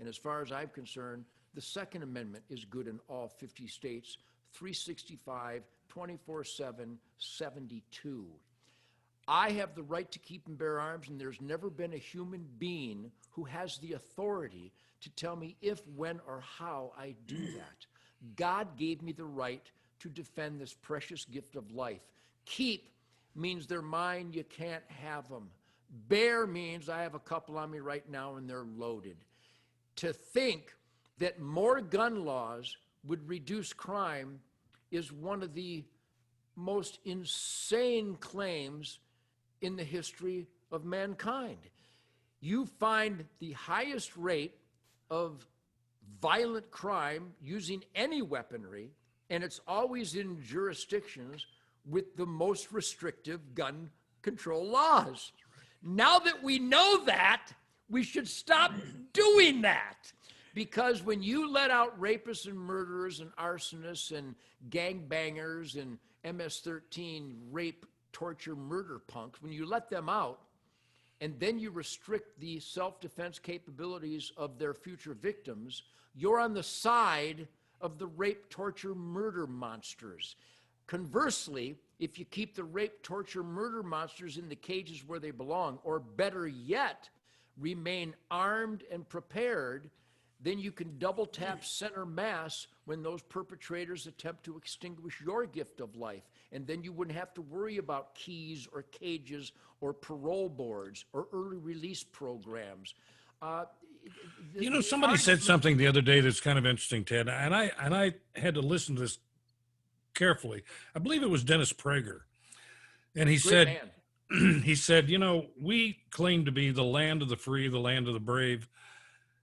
And as far as I'm concerned, the Second Amendment is good in all 50 states, 365, 24/7, 72. I have the right to keep and bear arms, and there's never been a human being who has the authority to tell me if, when, or how I do that. God gave me the right to defend this precious gift of life. Keep means they're mine, you can't have them. Bear means I have a couple on me right now and they're loaded. To think that more gun laws would reduce crime is one of the most insane claims in the history of mankind. You find the highest rate of violent crime using any weaponry, and it's always in jurisdictions with the most restrictive gun control laws. Now that we know that, we should stop doing that. Because when you let out rapists and murderers and arsonists and gangbangers and MS-13 rape, torture, murder punks, when you let them out and then you restrict the self-defense capabilities of their future victims, you're on the side of the rape, torture, murder monsters. Conversely, if you keep the rape, torture, murder monsters in the cages where they belong, or better yet, remain armed and prepared, then you can double tap center mass when those perpetrators attempt to extinguish your gift of life. And then you wouldn't have to worry about keys or cages or parole boards or early release programs. Somebody said something the other day that's kind of interesting, Ted, and I had to listen to this carefully. I believe it was Dennis Prager. And he Great said, man. he said, you know, we claim to be the land of the free, the land of the brave.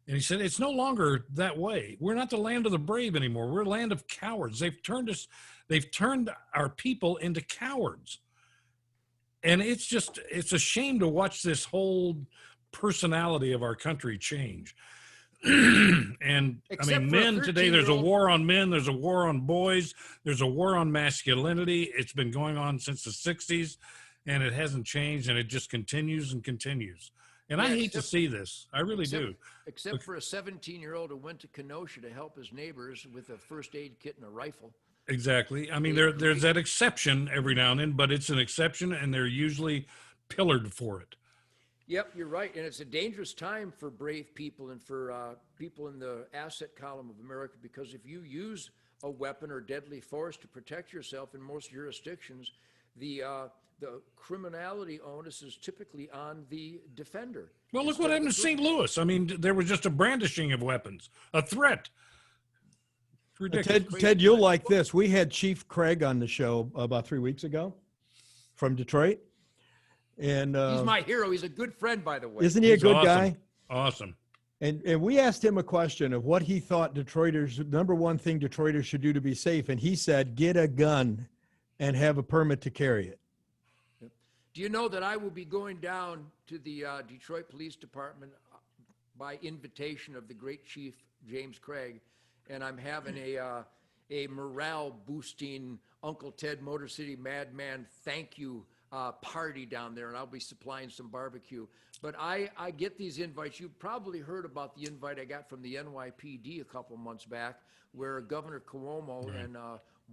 And he said, it's no longer that way. We're not the land of the brave anymore. We're a land of cowards. They've turned our people into cowards. And it's a shame to watch this whole personality of our country change. And I Except mean, for a men today, there's a 13-year-old war on men, there's a war on boys, there's a war on masculinity. It's been going on since the 60s, and it hasn't changed, and it just continues and continues. And I hate to see this. I really do. Except for a 17-year-old who went to Kenosha to help his neighbors with a first aid kit and a rifle. Exactly. I mean, there's that exception every now and then, but it's an exception, and they're usually pillared for it. Yep, you're right. And it's a dangerous time for brave people and for people in the asset column of America, because if you use a weapon or deadly force to protect yourself in most jurisdictions, the criminality onus is typically on the defender. Well, look what happened in St. Louis. I mean, there was just a brandishing of weapons, a threat. It's ridiculous. Ted, you'll like this. We had Chief Craig on the show about 3 weeks ago from Detroit. And he's my hero. He's a good friend, by the way. Isn't he a good guy? Awesome. And we asked him a question of what he thought Detroiters, number one thing Detroiters should do to be safe. And he said, get a gun and have a permit to carry it. Do you know that I will be going down to the Detroit Police Department by invitation of the great Chief James Craig, and I'm having a morale boosting Uncle Ted Motor City Madman thank you party down there, and I'll be supplying some barbecue. But I get these invites. You've probably heard about the invite I got from the NYPD a couple months back, where Governor Cuomo and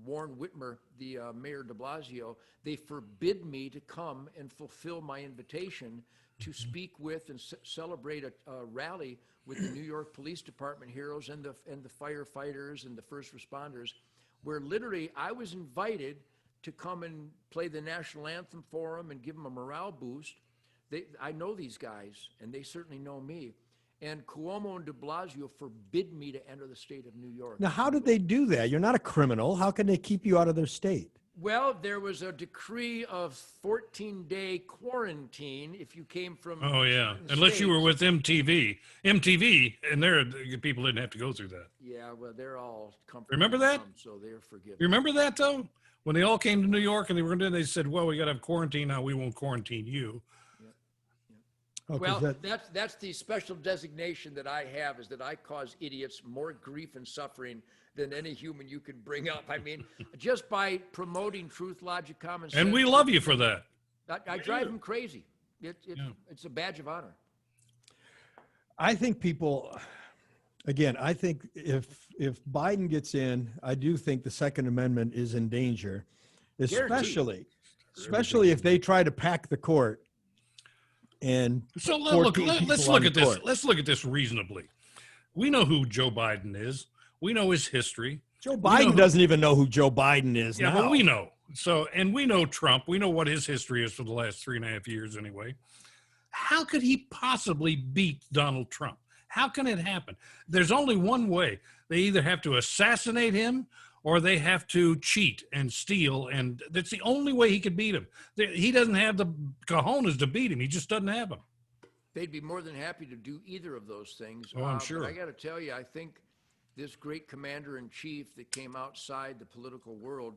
Warren Whitmer, the Mayor de Blasio, they forbid me to come and fulfill my invitation to speak with and celebrate a rally with the New York Police Department heroes and the firefighters and the first responders, where literally I was invited to come and play the national anthem for them and give them a morale boost. I know these guys, and they certainly know me. And Cuomo and de Blasio forbid me to enter the state of New York. Now, how did they do that? You're not a criminal. How can they keep you out of their state? Well, there was a decree of 14-day quarantine if you came from. Oh, yeah. Unless you were with MTV. MTV, and people didn't have to go through that. Yeah, well, they're all comfortable. Remember that? So they're forgiven. You remember that, though? When they all came to New York and they were going to, they said, well, we got to have quarantine now. We won't quarantine you. Okay, well, that's the special designation that I have, is that I cause idiots more grief and suffering than any human you could bring up. I mean, just by promoting truth, logic, common sense. And we love you for that. I drive them crazy. It's a badge of honor. I think people, again, I think if Biden gets in, I do think the Second Amendment is in danger, especially if they try to pack the court. And so let's look at this. Let's look at this reasonably. We know who Joe Biden is. We know his history. Joe Biden doesn't even know who Joe Biden is. Yeah, now. but we know. So, and we know Trump. We know what his history is for the last 3.5 years anyway. How could he possibly beat Donald Trump? How can it happen? There's only one way. They either have to assassinate him or they have to cheat and steal, and that's the only way he could beat him. He doesn't have the cojones to beat him. He just doesn't have them. They'd be more than happy to do either of those things. Oh, I'm sure. But I got to tell you, I think this great commander-in-chief that came outside the political world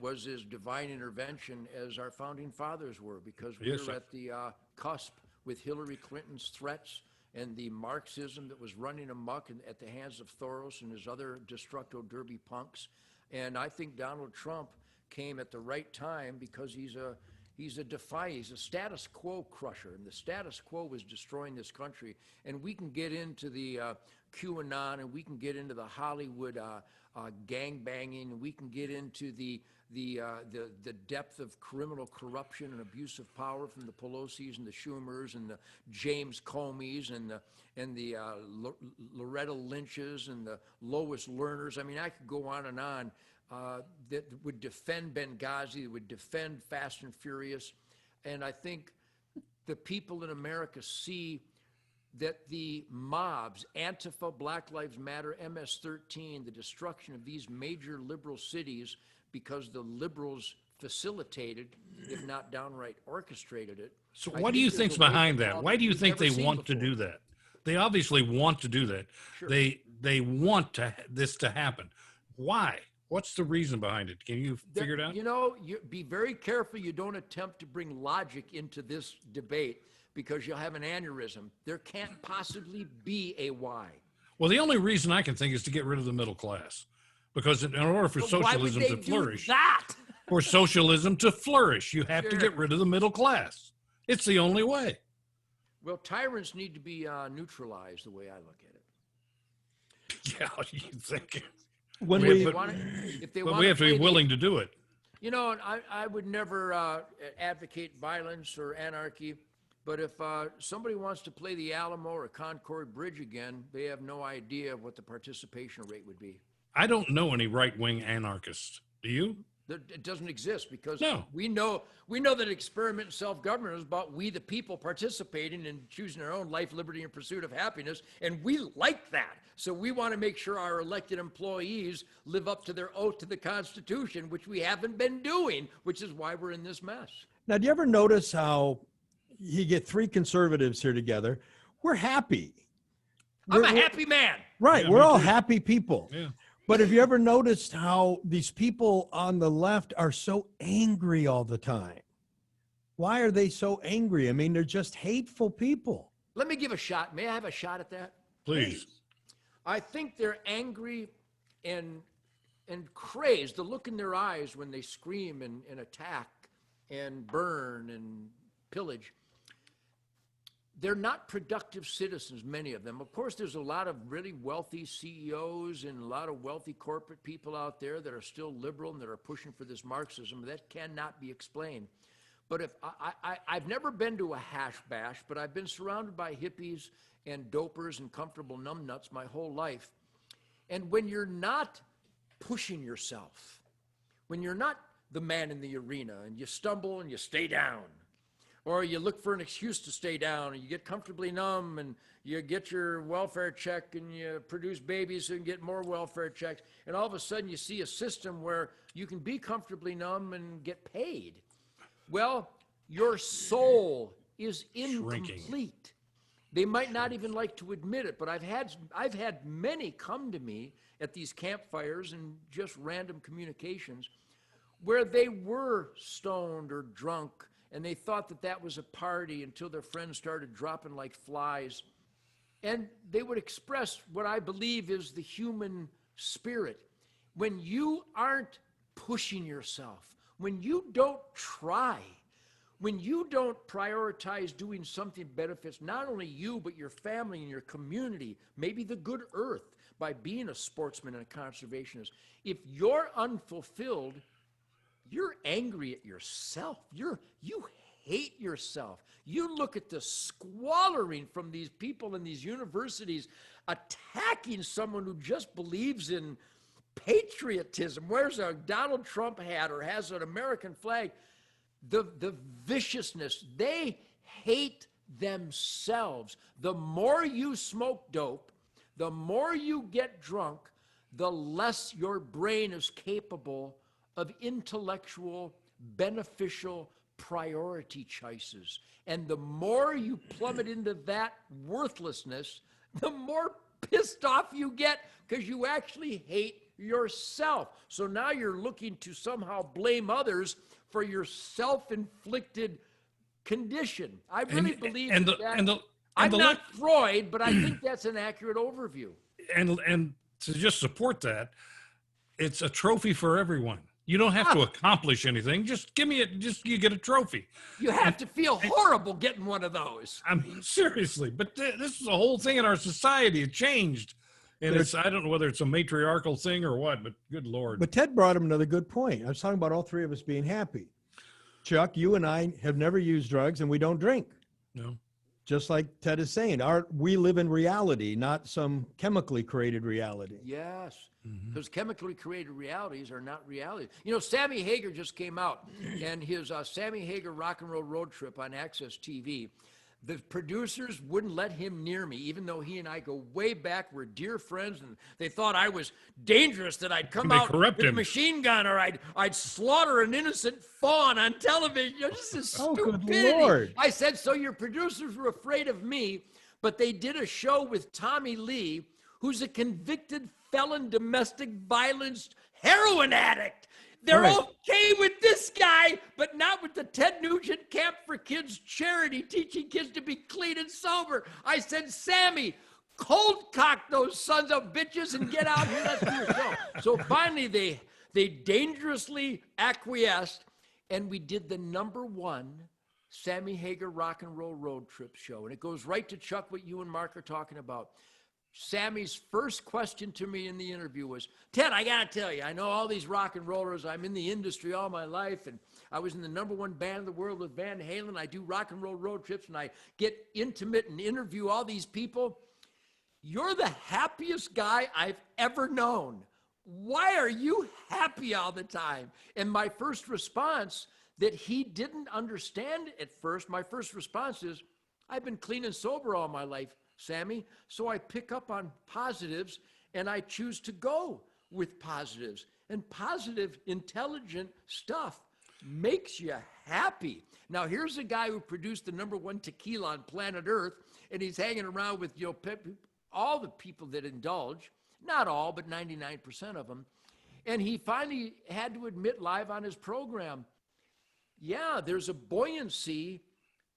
was as divine intervention as our founding fathers were, because we were at the cusp with Hillary Clinton's threats and the Marxism that was running amok at the hands of Soros and his other destructo derby punks. And I think Donald Trump came at the right time, because he's a defier. He's a status quo crusher, and the status quo was destroying this country. And we can get into the QAnon, and we can get into the Hollywood gang banging, and we can get into the depth of criminal corruption and abuse of power from the Pelosi's and the Schumers and the James Comeys and the Loretta Lynch's and the Lois Lerners. I mean, I could go on and on. That would defend Benghazi, that would defend Fast and Furious. And I think the people in America see that the mobs, Antifa, Black Lives Matter, MS-13, the destruction of these major liberal cities, because the liberals facilitated, if not downright orchestrated it. So I what do you think think's there's a behind wake-up that? call Why do you we've think never they seen want to before. do that? They obviously want to do that. Sure. They want this to happen. Why? What's the reason behind it? Can you figure it out? You know, you be very careful you don't attempt to bring logic into this debate, because you'll have an aneurysm. There can't possibly be a why. Well, the only reason I can think is to get rid of the middle class, because in order for But why would socialism they to flourish, do that? for socialism to flourish, you have to Sure. get rid of the middle class. It's the only way. Well, tyrants need to be neutralized, the way I look at it. Yeah, you think? When We we, have- If they want to, if they But want we have to be play the- willing to do it. You know, and I would never advocate violence or anarchy, but if somebody wants to play the Alamo or Concord Bridge again, they have no idea what the participation rate would be. I don't know any right-wing anarchists. Do you? It doesn't exist, because No. we know that experiment in self-government is about we the people participating and choosing our own life, liberty, and pursuit of happiness, and we like that. So we want to make sure our elected employees live up to their oath to the Constitution, which we haven't been doing, which is why we're in this mess. now, do you ever notice how you get three conservatives here together? We're happy. I'm a We're- happy man. Right. Yeah, we're me all too. happy people. Yeah. But have you ever noticed how these people on the left are so angry all the time? Why are they so angry? I mean, they're just hateful people. Let me give a shot. May I have a shot at that? Please. I think they're angry and crazed. The look in their eyes when they scream and attack and burn and pillage. They're not productive citizens, many of them. Of course, there's a lot of really wealthy CEOs and a lot of wealthy corporate people out there that are still liberal and that are pushing for this Marxism. That cannot be explained. But if I've never been to a hash bash, but I've been surrounded by hippies and dopers and comfortable numbnuts my whole life. And when you're not pushing yourself, when you're not the man in the arena and you stumble and you stay down, or you look for an excuse to stay down, and you get comfortably numb, and you get your welfare check, and you produce babies and get more welfare checks, and all of a sudden you see a system where you can be comfortably numb and get paid. Well, your soul is incomplete. They might not even like to admit it, but I've had many come to me at these campfires and just random communications where they were stoned or drunk, and they thought that that was a party until their friends started dropping like flies. And they would express what I believe is the human spirit. When you aren't pushing yourself, when you don't try, when you don't prioritize doing something that benefits not only you, but your family and your community, maybe the good earth, by being a sportsman and a conservationist, if you're unfulfilled, you're angry at yourself. You hate yourself. You look at the squalling from these people in these universities attacking someone who just believes in patriotism, wears a Donald Trump hat or has an American flag. The viciousness, they hate themselves. The more you smoke dope, the more you get drunk, the less your brain is capable of intellectual, beneficial priority choices. And the more you plummet into that worthlessness, the more pissed off you get because you actually hate yourself. So now you're looking to somehow blame others for your self-inflicted condition. I really believe I'm not Freud, but I think that's an accurate overview. And to just support that, it's a trophy for everyone. You don't have to accomplish anything. Just you get a trophy. You have to feel horrible getting one of those. I mean, seriously, but this is a whole thing in our society. It changed. And I don't know whether it's a matriarchal thing or what, but good Lord. But Ted brought up another good point. I was talking about all three of us being happy. Chuck, you and I have never used drugs and we don't drink. No. Just like Ted is saying, we live in reality, not some chemically created reality. Yes, because chemically created realities are not reality. You know, Sammy Hagar just came out, and his Sammy Hagar Rock and Roll Road Trip on Access TV, The producers wouldn't let him near me, even though he and I go way back. We're dear friends, and they thought I was dangerous, that I'd come They out corrupt with a him. machine gun, or I'd slaughter an innocent fawn on television. You know, just this Oh, good stupidity. Lord. I said, so your producers were afraid of me, but they did a show with Tommy Lee, who's a convicted felon domestic violence heroin addict. They're Right. okay with this guy, but not with the Ted Nugent Camp for Kids charity teaching kids to be clean and sober. I said, Sammy, cold cock those sons of bitches and get out here. Let's do a show. So finally, they dangerously acquiesced, and we did the #1 Sammy Hagar Rock and Roll Road Trip show. And it goes right to, Chuck, what you and Mark are talking about. Sammy's first question to me in the interview was, Ted, I got to tell you, I know all these rock and rollers. I'm in the industry all my life, and I was in the #1 band in the world with Van Halen. I do rock and roll road trips, and I get intimate and interview all these people. You're the happiest guy I've ever known. Why are you happy all the time? And my first response, that he didn't understand at first, my first response is, I've been clean and sober all my life, Sammy, so I pick up on positives and I choose to go with positives. And positive, intelligent stuff makes you happy. Now, here's a guy who produced the #1 tequila on planet Earth, and he's hanging around with, you know, all the people that indulge, not all, but 99% of them. And he finally had to admit live on his program, yeah, there's a buoyancy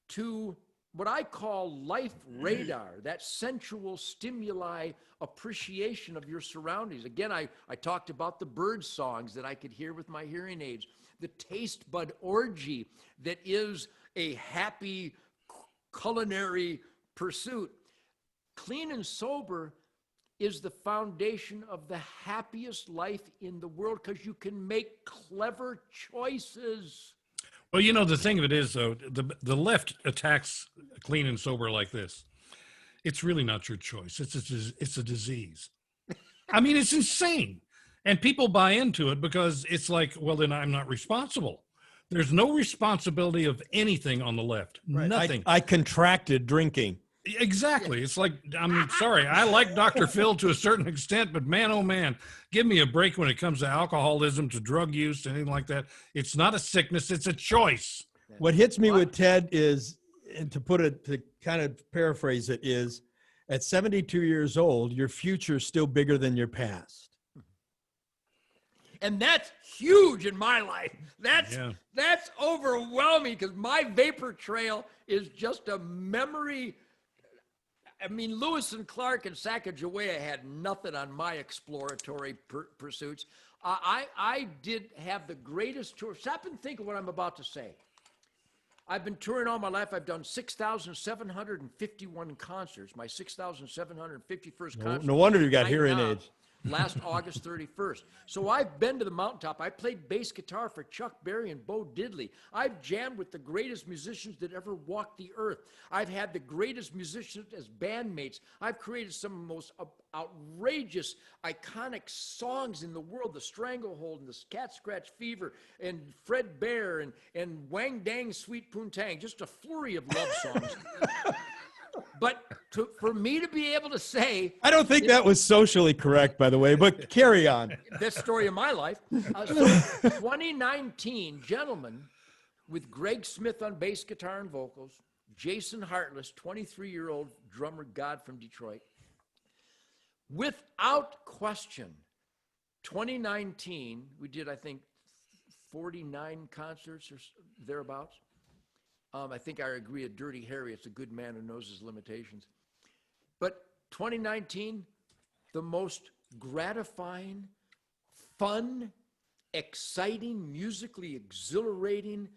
to what I call life radar, that sensual stimuli appreciation of your surroundings. Again, I talked about the bird songs that I could hear with my hearing aids, the taste bud orgy that is a happy culinary pursuit. Clean and sober is the foundation of the happiest life in the world, because you can make clever choices. Well, you know, the thing of it is, though, the left attacks clean and sober like this. It's really not your choice. It's a disease. I mean, it's insane. And people buy into it because it's like, well, then I'm not responsible. There's no responsibility of anything on the left. Right. Nothing. I contracted drinking. Exactly. It's like, I'm sorry, I like Dr. Phil to a certain extent, but man, oh man, give me a break when it comes to alcoholism, to drug use, anything like that. It's not a sickness, it's a choice. What hits me with Ted is, and to kind of paraphrase it, is at 72 years old, your future is still bigger than your past. And that's huge in my life. That's overwhelming, because my vapor trail is just a memory. I mean, Lewis and Clark and Sacagawea had nothing on my exploratory pursuits. I did have the greatest tour. Stop and think of what I'm about to say. I've been touring all my life. I've done 6,751 concerts. My 6,751st concert. No wonder you got right hearing now, aids. last August 31st. So I've been to the mountaintop. I played bass guitar for Chuck Berry and Bo Diddley. I've jammed with the greatest musicians that ever walked the earth. I've had the greatest musicians as bandmates. I've created some of the most outrageous, iconic songs in the world. The Stranglehold and the Cat Scratch Fever and Fred Bear and Wang Dang Sweet Poontang. Just a flurry of love songs. But for me to be able to say, I don't think that was socially correct, by the way, but carry on. this story of my life. So 2019, gentlemen, with Greg Smith on bass guitar and vocals, Jason Hartless, 23-year-old drummer god from Detroit. Without question, 2019, we did, I think, 49 concerts or thereabouts. I think I agree with Dirty Harry. It's a good man who knows his limitations. But 2019, the most gratifying, fun, exciting, musically exhilarating,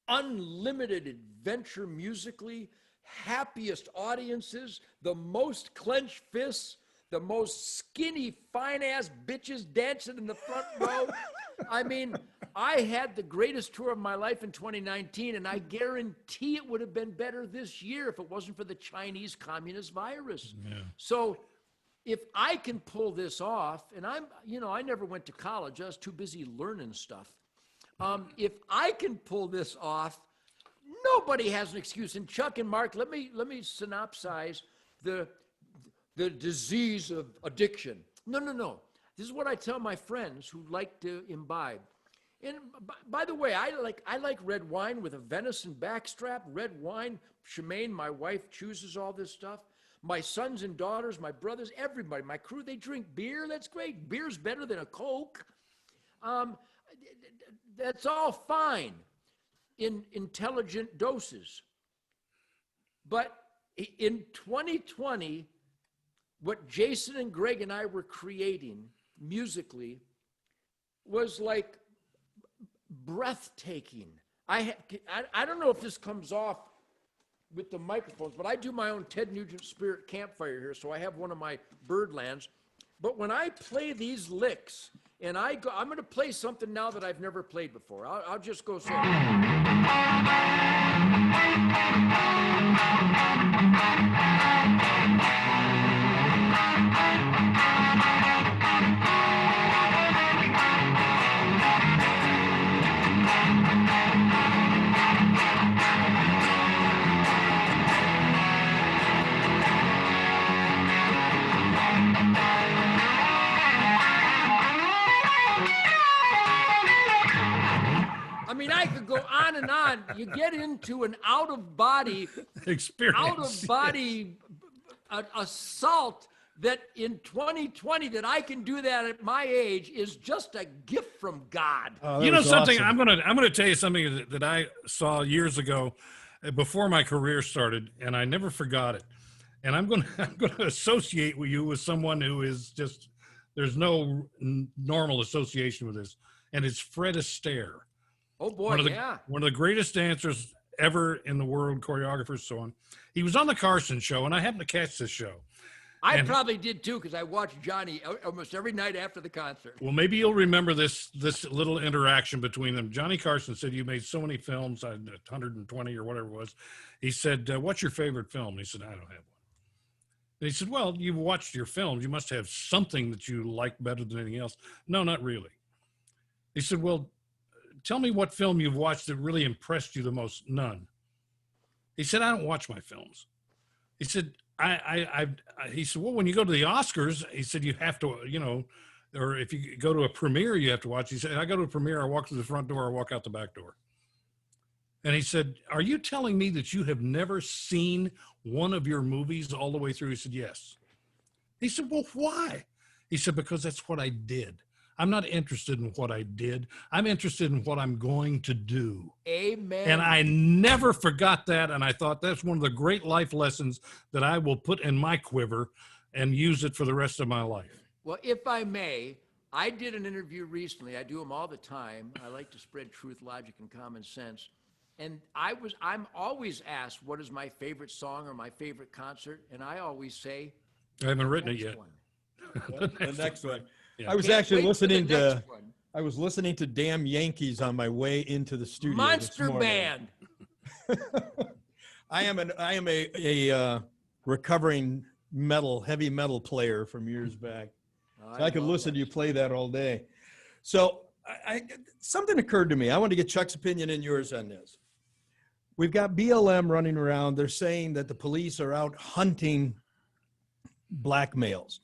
unlimited adventure musically, happiest audiences, the most clenched fists, the most skinny, fine-ass bitches dancing in the front row. I mean, I had the greatest tour of my life in 2019, and I guarantee it would have been better this year if it wasn't for the Chinese communist virus. Yeah. So if I can pull this off, and I never went to college. I was too busy learning stuff. If I can pull this off, Nobody has an excuse. And Chuck and Mark, let me synopsize the disease of addiction. No. This is what I tell my friends who like to imbibe. And by the way, I like red wine with a venison backstrap. Red wine, Shemaine, my wife, chooses all this stuff. My sons and daughters, my brothers, everybody, my crew, they drink beer. That's great. Beer's better than a Coke. That's all fine in intelligent doses. But in 2020, what Jason and Greg and I were creating musically was like breathtaking. I don't know if this comes off with the microphones, but I do my own Ted Nugent Spirit campfire here, so I have one of my Birdlands. But when I play these licks, and I'm going to play something now that I've never played before. I'll just go so. I mean, I could go on and on. You get into an out-of-body experience, assault that in 2020 that I can do that at my age is just a gift from God. Oh, you know something? awesome. I'm gonna tell you something that I saw years ago, before my career started, and I never forgot it. And I'm gonna associate with you with someone who is just, there's no normal association with this, and it's Fred Astaire. Oh boy, one of the greatest dancers ever in the world, choreographers, so on. He was on the Carson show, and I happened to catch this show. I probably did too, because I watched Johnny almost every night after the concert. Well, maybe you'll remember this little interaction between them. Johnny Carson said, "You made so many films, 120 or whatever it was." He said, "What's your favorite film?" And he said, "I don't have one." And he said, "Well, you've watched your films. You must have something that you like better than anything else." "No, not really." He said, "Well, tell me what film you've watched that really impressed you the most." "None." He said, "I don't watch my films." He said, he said, "Well, when you go to the Oscars," he said, "you have to, or if you go to a premiere, you have to watch." He said, "I go to a premiere, I walk through the front door, I walk out the back door." And he said, "Are you telling me that you have never seen one of your movies all the way through?" He said, "Yes." He said, "Well, why?" He said, "Because that's what I did. I'm not interested in what I did. I'm interested in what I'm going to do." Amen. And I never forgot that. And I thought that's one of the great life lessons that I will put in my quiver and use it for the rest of my life. Well, if I may, I did an interview recently. I do them all the time. I like to spread truth, logic, and common sense. And I'm always asked, what is my favorite song or my favorite concert? And I always say, I haven't written it yet. The next one. Yeah. I was Can't actually wait for the listening next one. I was listening to Damn Yankees on my way into the studio. Monster this morning. Band. I am a recovering heavy metal player from years back. So I could listen to you play that all day. So something occurred to me. I want to get Chuck's opinion and yours on this. We've got BLM running around. They're saying that the police are out hunting black males.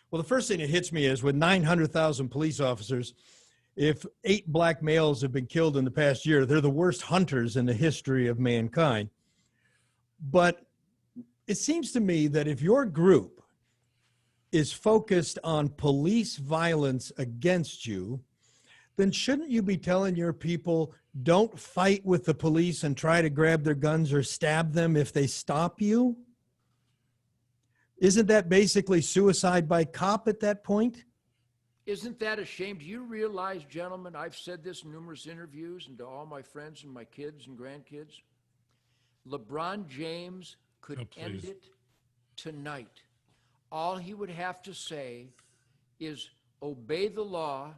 Well, the first thing that hits me is with 900,000 police officers, if 8 black males have been killed in the past year, they're the worst hunters in the history of mankind. But it seems to me that if your group is focused on police violence against you, then shouldn't you be telling your people, don't fight with the police and try to grab their guns or stab them if they stop you? Isn't that basically suicide by cop at that point? Isn't that a shame? Do you realize, gentlemen, I've said this in numerous interviews and to all my friends and my kids and grandkids, LeBron James could end it tonight. All he would have to say is obey the law,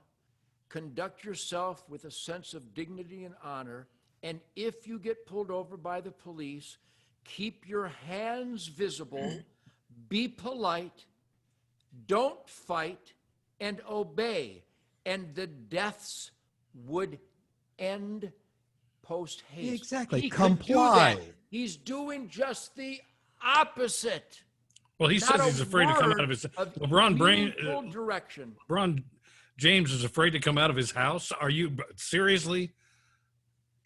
conduct yourself with a sense of dignity and honor, and if you get pulled over by the police, keep your hands visible, be polite, don't fight, and obey, and the deaths would end post haste. Exactly. He could do Comply. that. He's doing just the opposite. Well, he Not says he's afraid to come out word of his of LeBron direction. LeBron James is afraid to come out of his house. Are you seriously?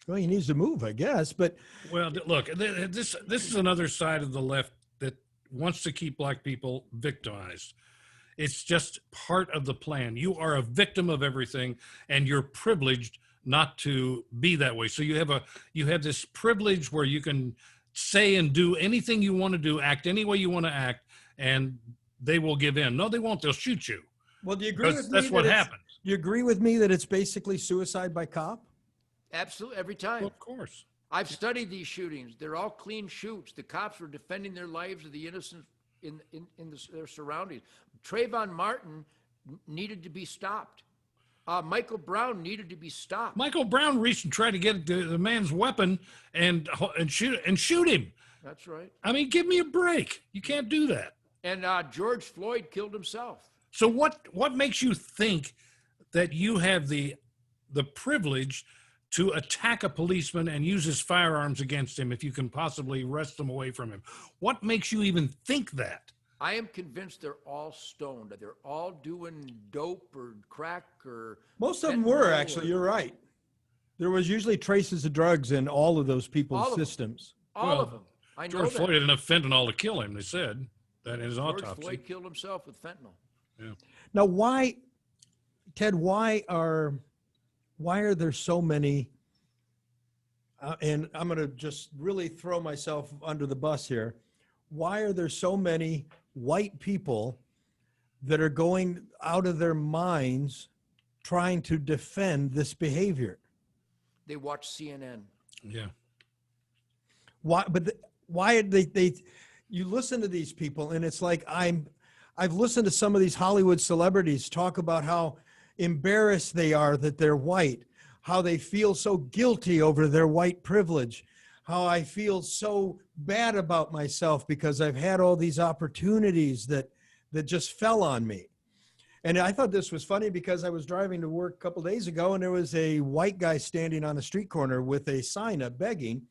Well, he needs to move, I guess. But Well, look, this is another side of the left that wants to keep black people victimized. It's just part of the plan. You are a victim of everything, and you're privileged not to be that way. So you have this privilege where you can say and do anything you want to do, act any way you want to act, and they will give in. No, they won't. They'll shoot you. well, do you agree with me? That's what happens. Do you agree with me that it's basically suicide by cop? Absolutely, every time. Well, of course. I've studied these shootings. They're all clean shoots. The cops were defending their lives of the innocent in their surroundings. Trayvon Martin needed to be stopped. Michael Brown needed to be stopped. Michael Brown reached and tried to get the man's weapon and shoot him. That's right. I mean, give me a break. You can't do that. And George Floyd killed himself. So what makes you think that you have the privilege to attack a policeman and use his firearms against him if you can possibly wrest them away from him? What makes you even think that? I am convinced they're all stoned. They're all doing dope or crack or. Most of them were, actually. You're right. There was usually traces of drugs in all of those people's systems. All of them. I know George that. Floyd had enough fentanyl to kill him, they said, that in his George autopsy. Floyd killed himself with fentanyl. Yeah. Now, why, Ted? Why are there so many? And I'm going to just really throw myself under the bus here. Why are there so many white people that are going out of their minds trying to defend this behavior? They watch CNN. Yeah. Why? But why are they? You listen to these people, and it's like I've listened to some of these Hollywood celebrities talk about how embarrassed they are that they're white, how they feel so guilty over their white privilege, how I feel so bad about myself because I've had all these opportunities that just fell on me. And I thought this was funny because I was driving to work a couple of days ago, and there was a white guy standing on a street corner with a sign up begging.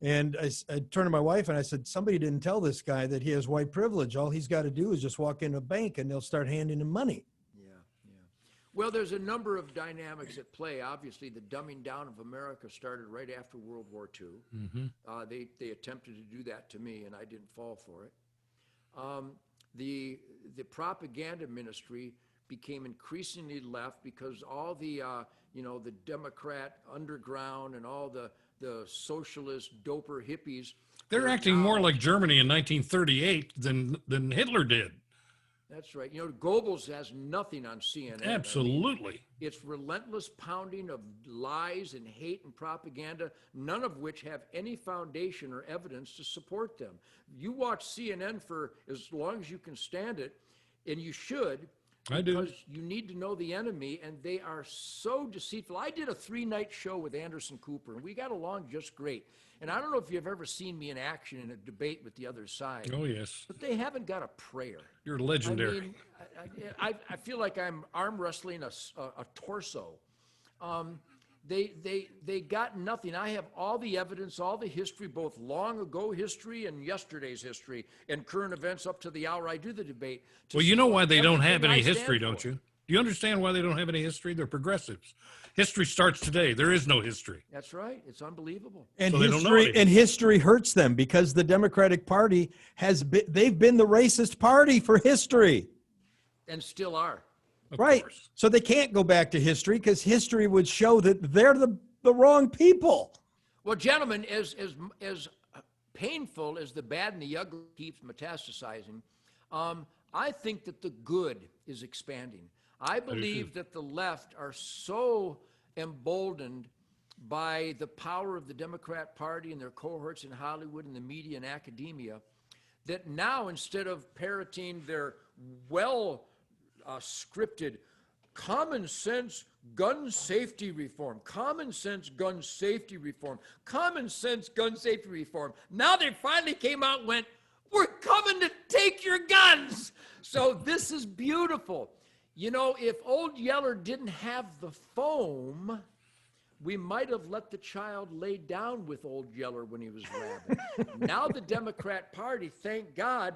And I turned to my wife and I said, somebody didn't tell this guy that he has white privilege. All he's got to do is just walk in a bank and they'll start handing him money. Yeah. Well, there's a number of dynamics at play. Obviously, the dumbing down of America started right after World War II. Mm-hmm. They attempted to do that to me, and I didn't fall for it. The propaganda ministry became increasingly left because all the the Democrat underground and all the socialist doper hippies. They're acting more like Germany in 1938 than Hitler did. That's right. Goebbels has nothing on CNN. Absolutely. I mean, it's relentless pounding of lies and hate and propaganda, none of which have any foundation or evidence to support them. You watch CNN for as long as you can stand it, and you should. I do. Because you need to know the enemy, and they are so deceitful. I did a 3-night show with Anderson Cooper, and we got along just great. And I don't know if you've ever seen me in action in a debate with the other side. Oh, yes. But they haven't got a prayer. You're legendary. I mean, I feel like I'm arm wrestling a torso. They got nothing. I have all the evidence, all the history, both long ago history and yesterday's history, and current events up to the hour I do the debate. Well, you know why they don't have any everything I history, stand don't for. you? Do you understand why they don't have any history? They're progressives. History starts today. There is no history. That's right. It's unbelievable. And So they don't know anything. history hurts them because the Democratic Party they've been the racist party for history. And still are. Of Right. course. So they can't go back to history because history would show that they're the wrong people. Well, gentlemen, as painful as the bad and the ugly keeps metastasizing, I think that the good is expanding. I believe that the left are so emboldened by the power of the Democrat Party and their cohorts in Hollywood and the media and academia that now, instead of parroting their scripted common sense gun safety reform, common sense gun safety reform, common sense gun safety reform, now they finally came out and went, we're coming to take your guns. So this is beautiful. If Old Yeller didn't have the foam, we might have let the child lay down with old Yeller when he was rabid. Now the Democrat Party, thank God,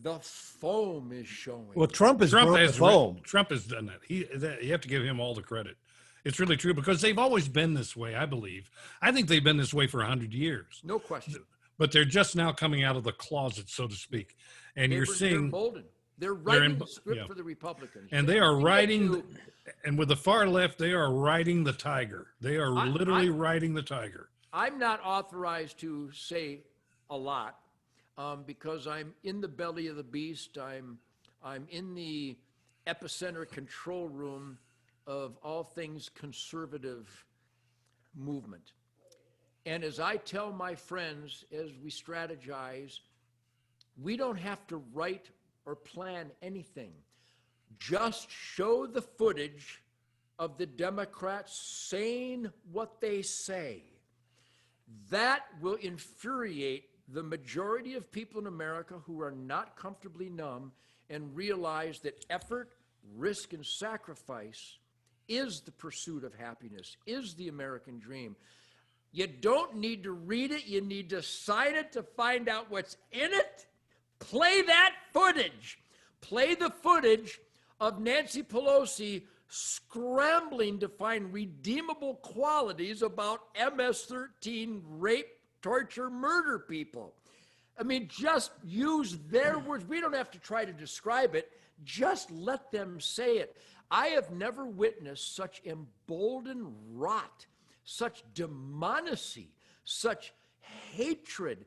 the foam is showing. Well, Trump has brought the foam. Trump has done that. You have to give him all the credit. It's really true because they've always been this way, I believe. I think they've been this way for 100 years. No question. But they're just now coming out of the closet, so to speak. And you're seeing... They're emboldened. They're writing the script for the Republicans. And they are writing... And with the far left, they are riding the tiger. They are literally riding the tiger. I'm not authorized to say a lot because I'm in the belly of the beast. I'm in the epicenter control room of all things conservative movement. And as I tell my friends, as we strategize, we don't have to write or plan anything. Just show the footage of the Democrats saying what they say. That will infuriate the majority of people in America who are not comfortably numb and realize that effort, risk, and sacrifice is the pursuit of happiness, is the American dream. You don't need to read it. You need to sign it to find out what's in it. Play that footage. Play the footage of Nancy Pelosi scrambling to find redeemable qualities about MS-13 rape, torture, murder people. I mean, just use their words. We don't have to try to describe it. Just let them say it. I have never witnessed such emboldened rot, such demonicy, such hatred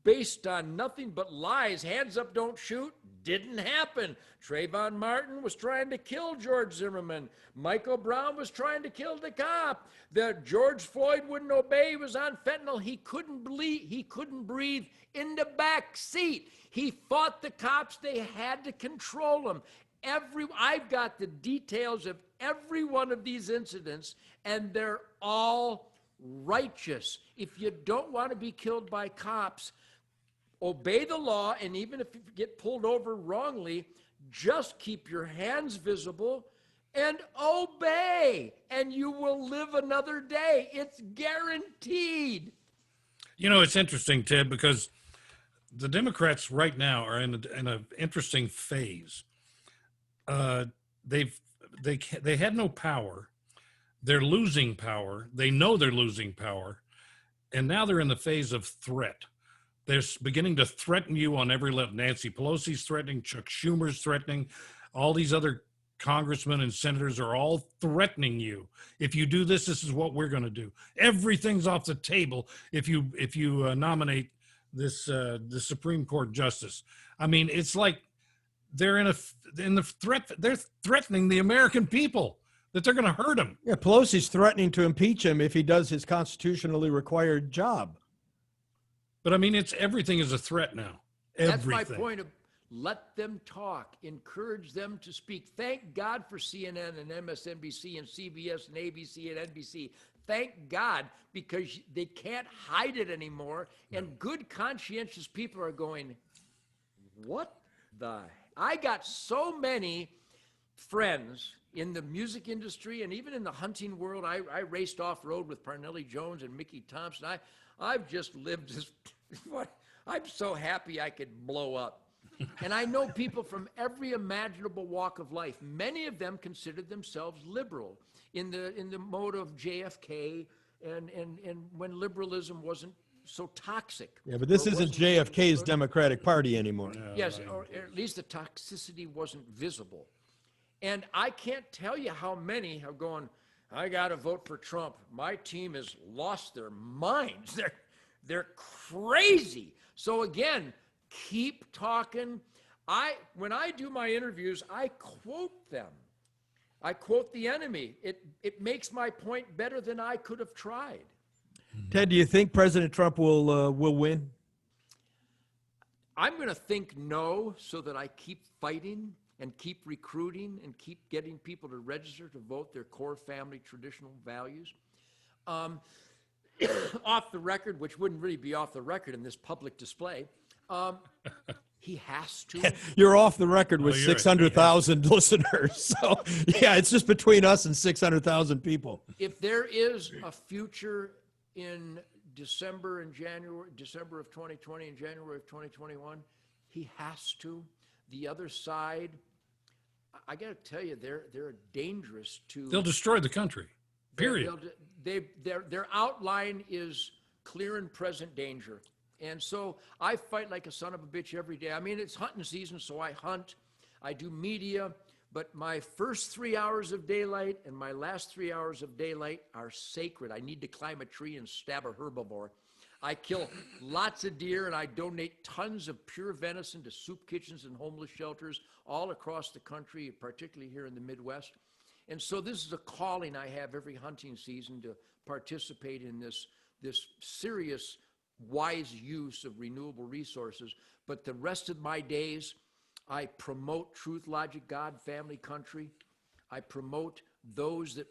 based on nothing but lies. Hands up, don't shoot. Didn't happen. Trayvon Martin was trying to kill George Zimmerman. Michael Brown was trying to kill the cop. George Floyd wouldn't obey. He was on fentanyl. He couldn't breathe in the back seat. He fought the cops. They had to control him. I've got the details of every one of these incidents, and they're all righteous. If you don't want to be killed by cops, obey the law, and even if you get pulled over wrongly, just keep your hands visible and obey, and you will live another day. It's guaranteed. You know, it's interesting, Ted, because the Democrats right now are in an interesting phase. They had no power. They're losing power. They know they're losing power, and now they're in the phase of threat. They're beginning to threaten you on every level. Nancy Pelosi's threatening, Chuck Schumer's threatening, all these other congressmen and senators are all threatening you. If you do this, this is what we're going to do. Everything's off the table if you nominate this the Supreme Court justice. I mean, it's like they're they're threatening the American people that they're going to hurt them. Yeah, Pelosi's threatening to impeach him if he does his constitutionally required job. But I mean, everything is a threat now. Everything. That's my point of let them talk, encourage them to speak. Thank God for CNN and MSNBC and CBS and ABC and NBC. Thank God, because they can't hide it anymore. And good, conscientious people are going, what the? I got so many friends in the music industry and even in the hunting world. I raced off-road with Parnelli Jones and Mickey Thompson. I've just lived this, I'm so happy I could blow up. And I know people from every imaginable walk of life. Many of them considered themselves liberal in the mode of JFK and when liberalism wasn't so toxic. Yeah, but this isn't JFK's Democratic Party anymore. No, yes, or at least the toxicity wasn't visible. And I can't tell you how many are going, I got to vote for Trump. My team has lost their minds. They're crazy. So again, keep talking. When I do my interviews, I quote them. I quote the enemy. It makes my point better than I could have tried. Ted, do you think President Trump will win? I'm going to think no, so that I keep fighting and keep recruiting and keep getting people to register to vote their core family traditional values. Off the record, which wouldn't really be off the record in this public display, He has to. You're off the record with Oh, you're right. 600,000 listeners. So yeah, it's just between us and 600,000 people. If there is a future in December and January, December of 2020 and January of 2021, he has to. The other side, I got to tell you, they're dangerous to. They'll destroy the country. Period. Their outline is clear and present danger. And so I fight like a son of a bitch every day. I mean, it's hunting season, so I hunt. I do media. But my first 3 hours of daylight and my last 3 hours of daylight are sacred. I need to climb a tree and stab a herbivore. I kill lots of deer, and I donate tons of pure venison to soup kitchens and homeless shelters all across the country, particularly here in the Midwest. And so this is a calling I have every hunting season to participate in this serious, wise use of renewable resources. But the rest of my days, I promote truth, logic, God, family, country. I promote those that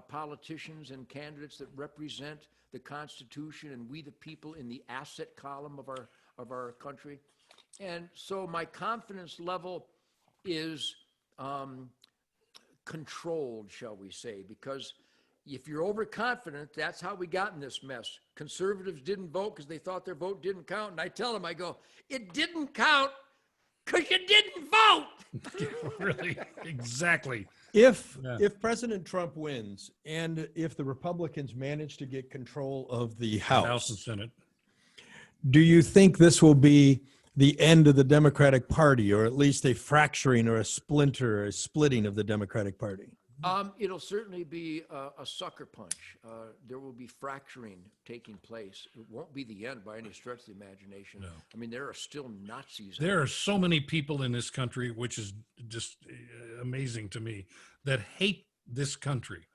politicians and candidates that represent the Constitution and we the people in the asset column of our country. And so my confidence level is controlled, shall we say, because if you're overconfident, that's how we got in this mess. Conservatives didn't vote because they thought their vote didn't count. And I tell them, I go, it didn't count because you didn't vote. Really, exactly. If President Trump wins and if the Republicans manage to get control of the House and Senate. do you think this will be the end of the Democratic Party, or at least a fracturing or a splinter or a splitting of the Democratic Party? It'll certainly be a sucker punch. There will be fracturing taking place. It won't be the end by any stretch of the imagination. No. I mean, there are still Nazis. There are so many people in this country, which is just amazing to me, that hate this country.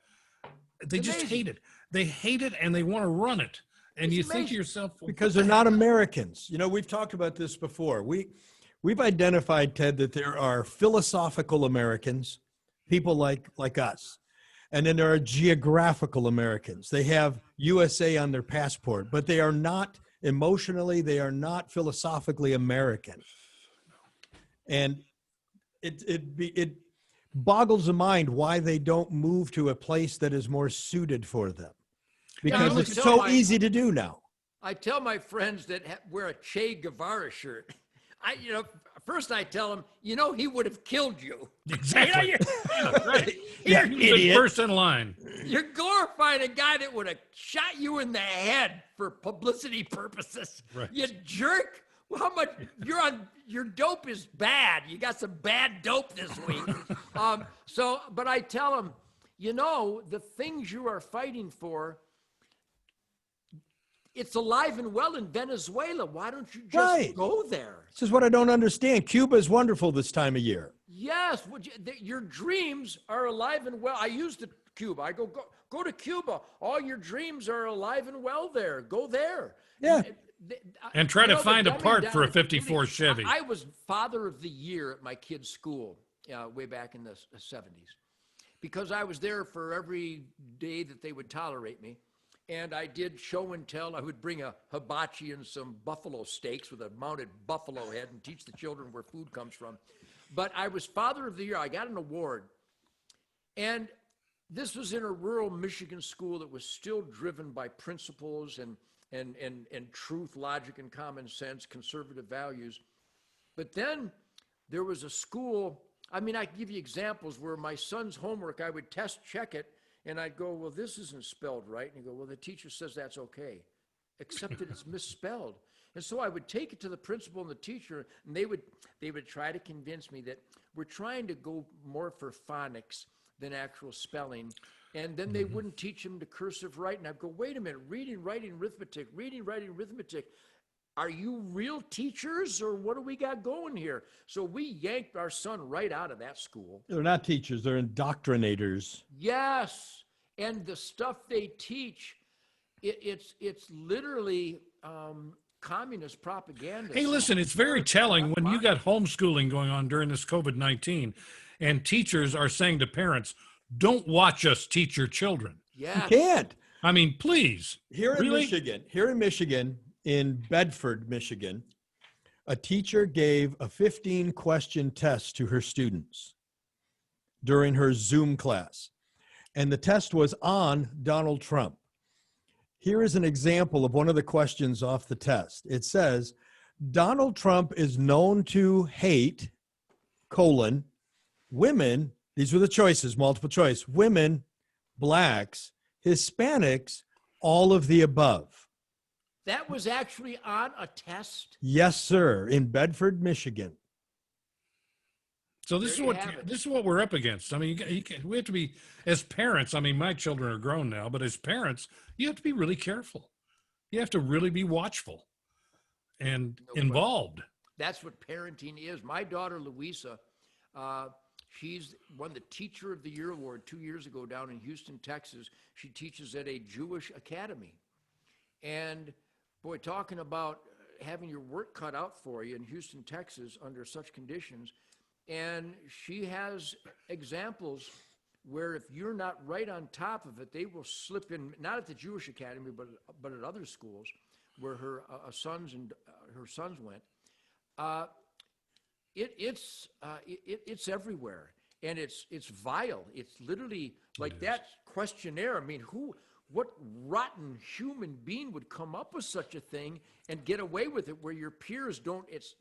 They just hate it. They hate it and they want to run it. And you think to yourself, well, Because they're not Americans. You know, we've talked about this before. We've identified, Ted, that there are philosophical Americans, people like us. And then there are geographical Americans. They have USA on their passport, but they are not emotionally, they are not philosophically American. And it boggles the mind why they don't move to a place that is more suited for them. Because it's so easy to do now. I tell my friends that wear a Che Guevara shirt, first I tell them, he would have killed you. exactly. Right. You're He was idiot. first in line. You're glorifying a guy that would have shot you in the head for publicity purposes. Right. You jerk. Well, how much your dope is bad. You got some bad dope this week. But I tell them, the things you are fighting for, it's alive and well in Venezuela. Why don't you just go there? This is what I don't understand. Cuba is wonderful this time of year. Yes, your dreams are alive and well. I used to Cuba. I go to Cuba. All your dreams are alive and well there. Go there. Yeah. And try to find a dumbing part for a down- 54 Chevy. I was father of the year at my kid's school way back in the 70s because I was there for every day that they would tolerate me. And I did show and tell. I would bring a hibachi and some buffalo steaks with a mounted buffalo head and teach the children where food comes from. But I was father of the year. I got an award. And this was in a rural Michigan school that was still driven by principles and truth, logic, and common sense, conservative values. But then there was a school, I can give you examples where my son's homework, I would check it, and I'd go, well, this isn't spelled right. And he'd go, well, the teacher says that's okay, except that it's misspelled. And so I would take it to the principal and the teacher, and they would try to convince me that we're trying to go more for phonics than actual spelling. And then they wouldn't teach him to cursive write. And I'd go, wait a minute, reading, writing, arithmetic, reading, writing, arithmetic. Are you real teachers or what do we got going here? So we yanked our son right out of that school. They're not teachers, they're indoctrinators. Yes. And the stuff they teach, it's literally communist propaganda. Hey, listen, it's very telling when you got homeschooling going on during this COVID-19 and teachers are saying to parents, don't watch us teach your children. Yeah. You can't. Please. Here in Really? Michigan, in Bedford, Michigan, A teacher gave a 15-question test to her students during her Zoom class, and the test was on Donald Trump. Here is an example of one of the questions off the test. It says, Donald Trump is known to hate, women, these were the choices, multiple choice, women, blacks, Hispanics, all of the above. That was actually on a test? Yes, sir, in Bedford, Michigan. So this is what we're up against. I mean, we have to be, as parents. I mean, my children are grown now, but as parents, you have to be really careful. You have to really be watchful and involved. That's what parenting is. My daughter Louisa, she's won the Teacher of the Year award 2 years ago down in Houston, Texas. She teaches at a Jewish academy, and boy, talking about having your work cut out for you in Houston, Texas, under such conditions. And she has examples where if you're not right on top of it, they will slip in, not at the Jewish Academy, but at other schools where her sons went. It's everywhere, and it's vile. It's literally like that questionnaire. I mean, what rotten human being would come up with such a thing and get away with it where your peers don't? It's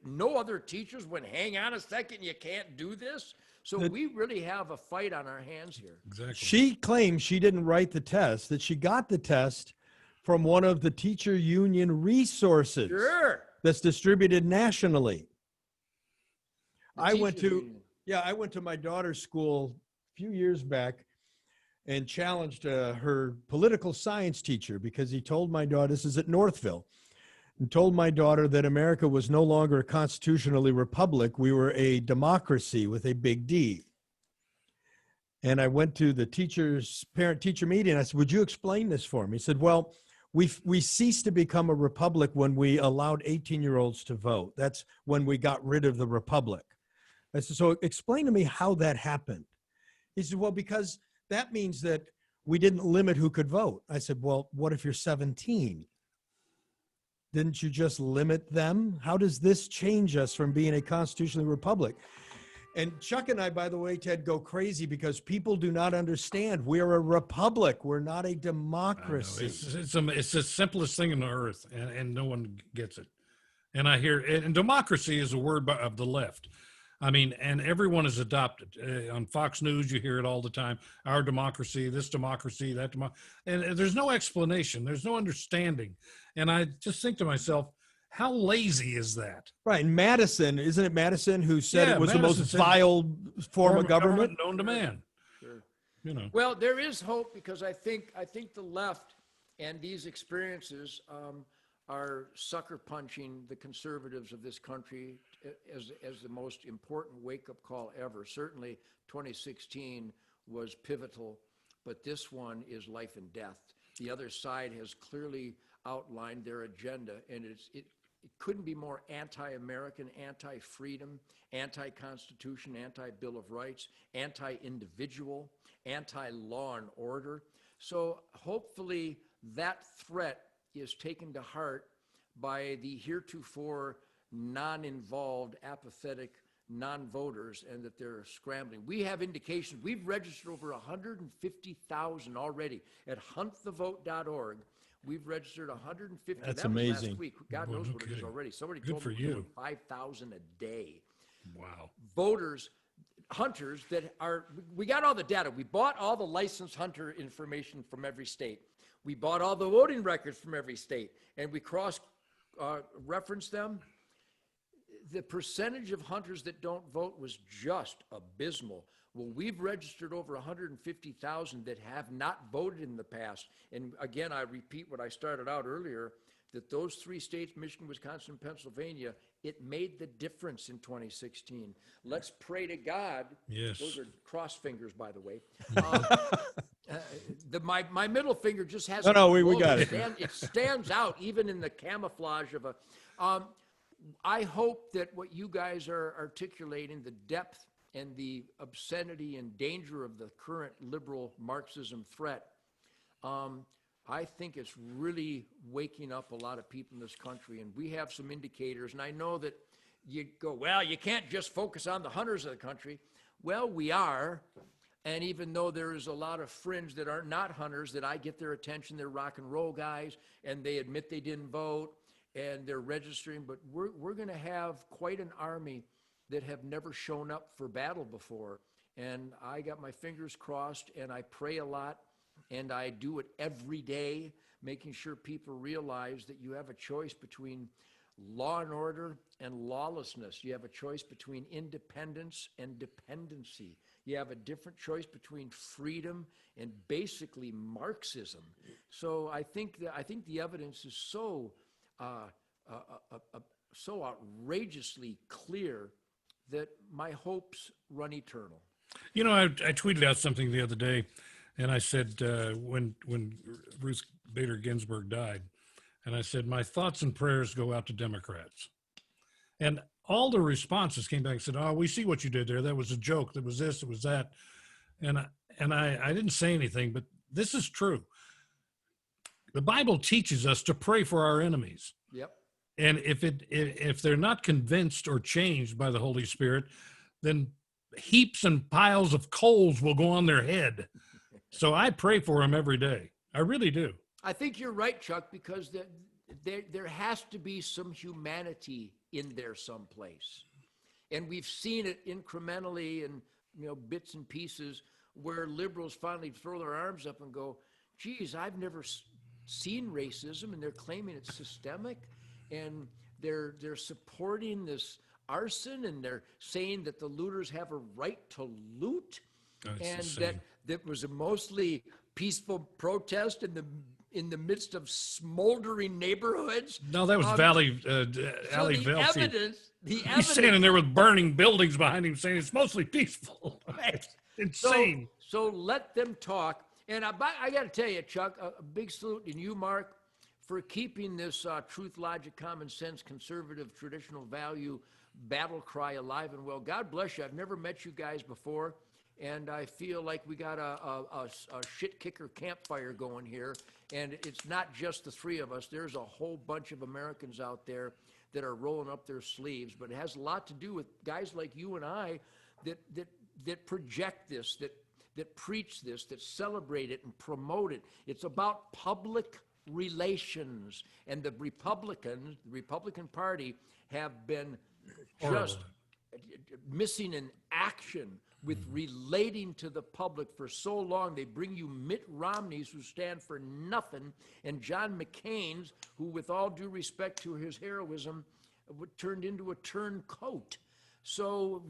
no other teachers would hang on a second, you can't do this. So we really have a fight on our hands here. Exactly. She claims she didn't write the test, that she got the test from one of the teacher union resources that's distributed nationally. I went to my daughter's school a few years back and challenged her political science teacher because he told my daughter, this is at Northville, and told my daughter that America was no longer a constitutionally republic. We were a democracy with a big D. And I went to the parent-teacher meeting. I said, would you explain this for me? He said, well, we ceased to become a republic when we allowed 18-year-olds to vote. That's when we got rid of the republic. I said, so explain to me how that happened. He said, well, because that means that we didn't limit who could vote. I said, well, what if you're 17? Didn't you just limit them? How does this change us from being a constitutional republic? And Chuck and I, by the way, Ted, go crazy because people do not understand. We're a republic. We're not a democracy. It's the simplest thing on the earth, and no one gets it. And I hear, and democracy is a word of the left. I mean, and everyone is adopted. On Fox News, you hear it all the time. Our democracy, this democracy, that democracy. And there's no explanation. There's no understanding. And I just think to myself, how lazy is that? Right. And Madison, isn't it Madison who said it was the most vile form of government known to man? Sure. You know. Well, there is hope because I think the left and these experiences are sucker punching the conservatives of this country as the most important wake-up call ever. Certainly 2016 was pivotal, but this one is life and death. The other side has clearly outlined their agenda, and it couldn't be more anti-American, anti-freedom, anti-Constitution, anti-Bill of Rights, anti-individual, anti-law and order. So hopefully that threat is taken to heart by the heretofore non-involved, apathetic non-voters, and that they're scrambling. We have indications. We've registered over 150,000 already at huntthevote.org. We've registered 150. That's that was amazing. Last week. God knows what it is already. Somebody told me we're doing 5,000 a day. Wow. Voters, hunters that are, we got all the data. We bought all the licensed hunter information from every state. We bought all the voting records from every state, and we cross-referenced them. The percentage of hunters that don't vote was just abysmal. Well, we've registered over 150,000 that have not voted in the past. And again, I repeat what I started out earlier, that those three states, Michigan, Wisconsin, and Pennsylvania, it made the difference in 2016. Let's pray to God. Yes. Those are cross fingers, by the way. My middle finger just has. No, we got it. It stands out even in the camouflage of a. I hope that what you guys are articulating, the depth and the obscenity and danger of the current liberal Marxism threat, I think it's really waking up a lot of people in this country, and we have some indicators. And I know that you go, well, you can't just focus on the hunters of the country. Well, we are. And even though there is a lot of fringe that are not hunters, that I get their attention, they're rock and roll guys, and they admit they didn't vote, and they're registering. But we're going to have quite an army that have never shown up for battle before. And I got my fingers crossed, and I pray a lot, and I do it every day, making sure people realize that you have a choice between law and order and lawlessness. You have a choice between independence and dependency. You have a different choice between freedom and basically Marxism. So I think the evidence is so so outrageously clear that my hopes run eternal. You know, I tweeted out something the other day, and I said when Ruth Bader Ginsburg died, and I said my thoughts and prayers go out to Democrats, and all the responses came back and said, "Oh, we see what you did there. That was a joke. That was this. It was that," and I didn't say anything, but this is true. The Bible teaches us to pray for our enemies. Yep. And if they're not convinced or changed by the Holy Spirit, then heaps and piles of coals will go on their head. So I pray for them every day. I really do. I think you're right, Chuck, because there has to be some humanity in there someplace. And we've seen it incrementally and bits and pieces where liberals finally throw their arms up and go, geez, I've never seen racism, and they're claiming it's systemic, and they're supporting this arson, and they're saying that the looters have a right to loot, and that was a mostly peaceful protest in the midst of smoldering neighborhoods. No, that was Ali Velsi. He's standing there with burning buildings behind him saying it's mostly peaceful. It's insane. So let them talk. And I got to tell you, Chuck, a big salute to you, Mark, for keeping this truth, logic, common sense, conservative, traditional value battle cry alive and well. God bless you. I've never met you guys before, and I feel like we got a shit kicker campfire going here. And it's not just the three of us. There's a whole bunch of Americans out there that are rolling up their sleeves. But it has a lot to do with guys like you and I that project this, that preach this, that celebrate it and promote it. It's about public relations. And the Republican Party have been just missing in action with relating to the public for so long. They bring you Mitt Romneys who stand for nothing, and John McCain's, who, with all due respect to his heroism, turned into a turncoat. So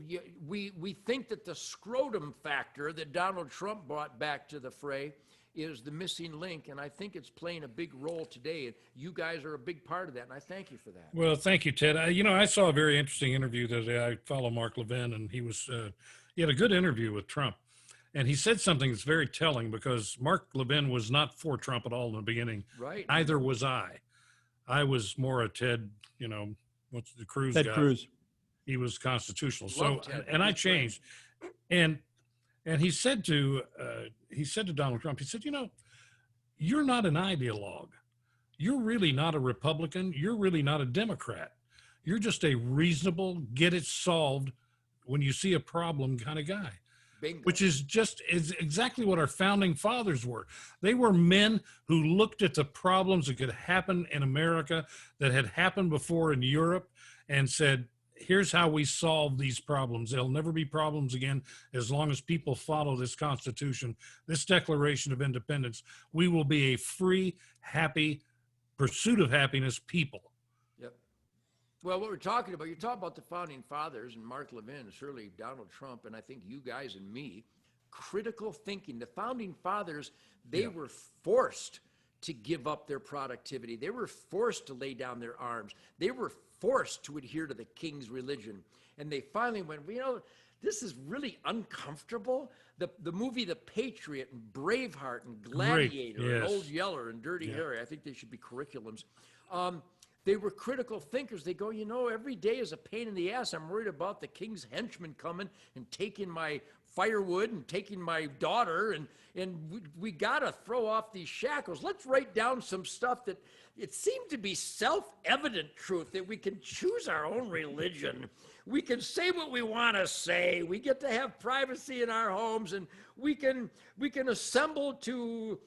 we think that the scrotum factor that Donald Trump brought back to the fray is the missing link, and I think it's playing a big role today. And you guys are a big part of that, and I thank you for that. Well, thank you, Ted. I saw a very interesting interview the other day. I follow Mark Levin, and he had a good interview with Trump, and he said something that's very telling, because Mark Levin was not for Trump at all in the beginning. Right. Neither was I. I was more a Ted, what's the Cruz guy? Ted Cruz. He was constitutional. Love So, Ted. and I changed. And he said to Donald Trump, he said, you're not an ideologue. You're really not a Republican. You're really not a Democrat. You're just a reasonable, get it solved when you see a problem kind of guy. Bingo. Which is exactly what our founding fathers were. They were men who looked at the problems that could happen in America, that had happened before in Europe, and said, here's how we solve these problems. There'll never be problems again as long as people follow this Constitution, this Declaration of Independence. We will be a free, happy, pursuit of happiness people. Yep. Well, what we're talking about, you're talking about the founding fathers and Mark Levin, certainly Donald Trump, and I think you guys and me. Critical thinking. The founding fathers, they were forced to give up their productivity. They were forced to lay down their arms. They were forced to adhere to the king's religion. And they finally went, this is really uncomfortable. The movie The Patriot and Braveheart and Gladiator and Old Yeller and Dirty Harry, I think they should be curriculums. They were critical thinkers. They go, every day is a pain in the ass. I'm worried about the king's henchmen coming and taking my firewood and taking my daughter, and we got to throw off these shackles. Let's write down some stuff that it seemed to be self-evident truth, that we can choose our own religion. We can say what we want to say. We get to have privacy in our homes, and we can assemble to,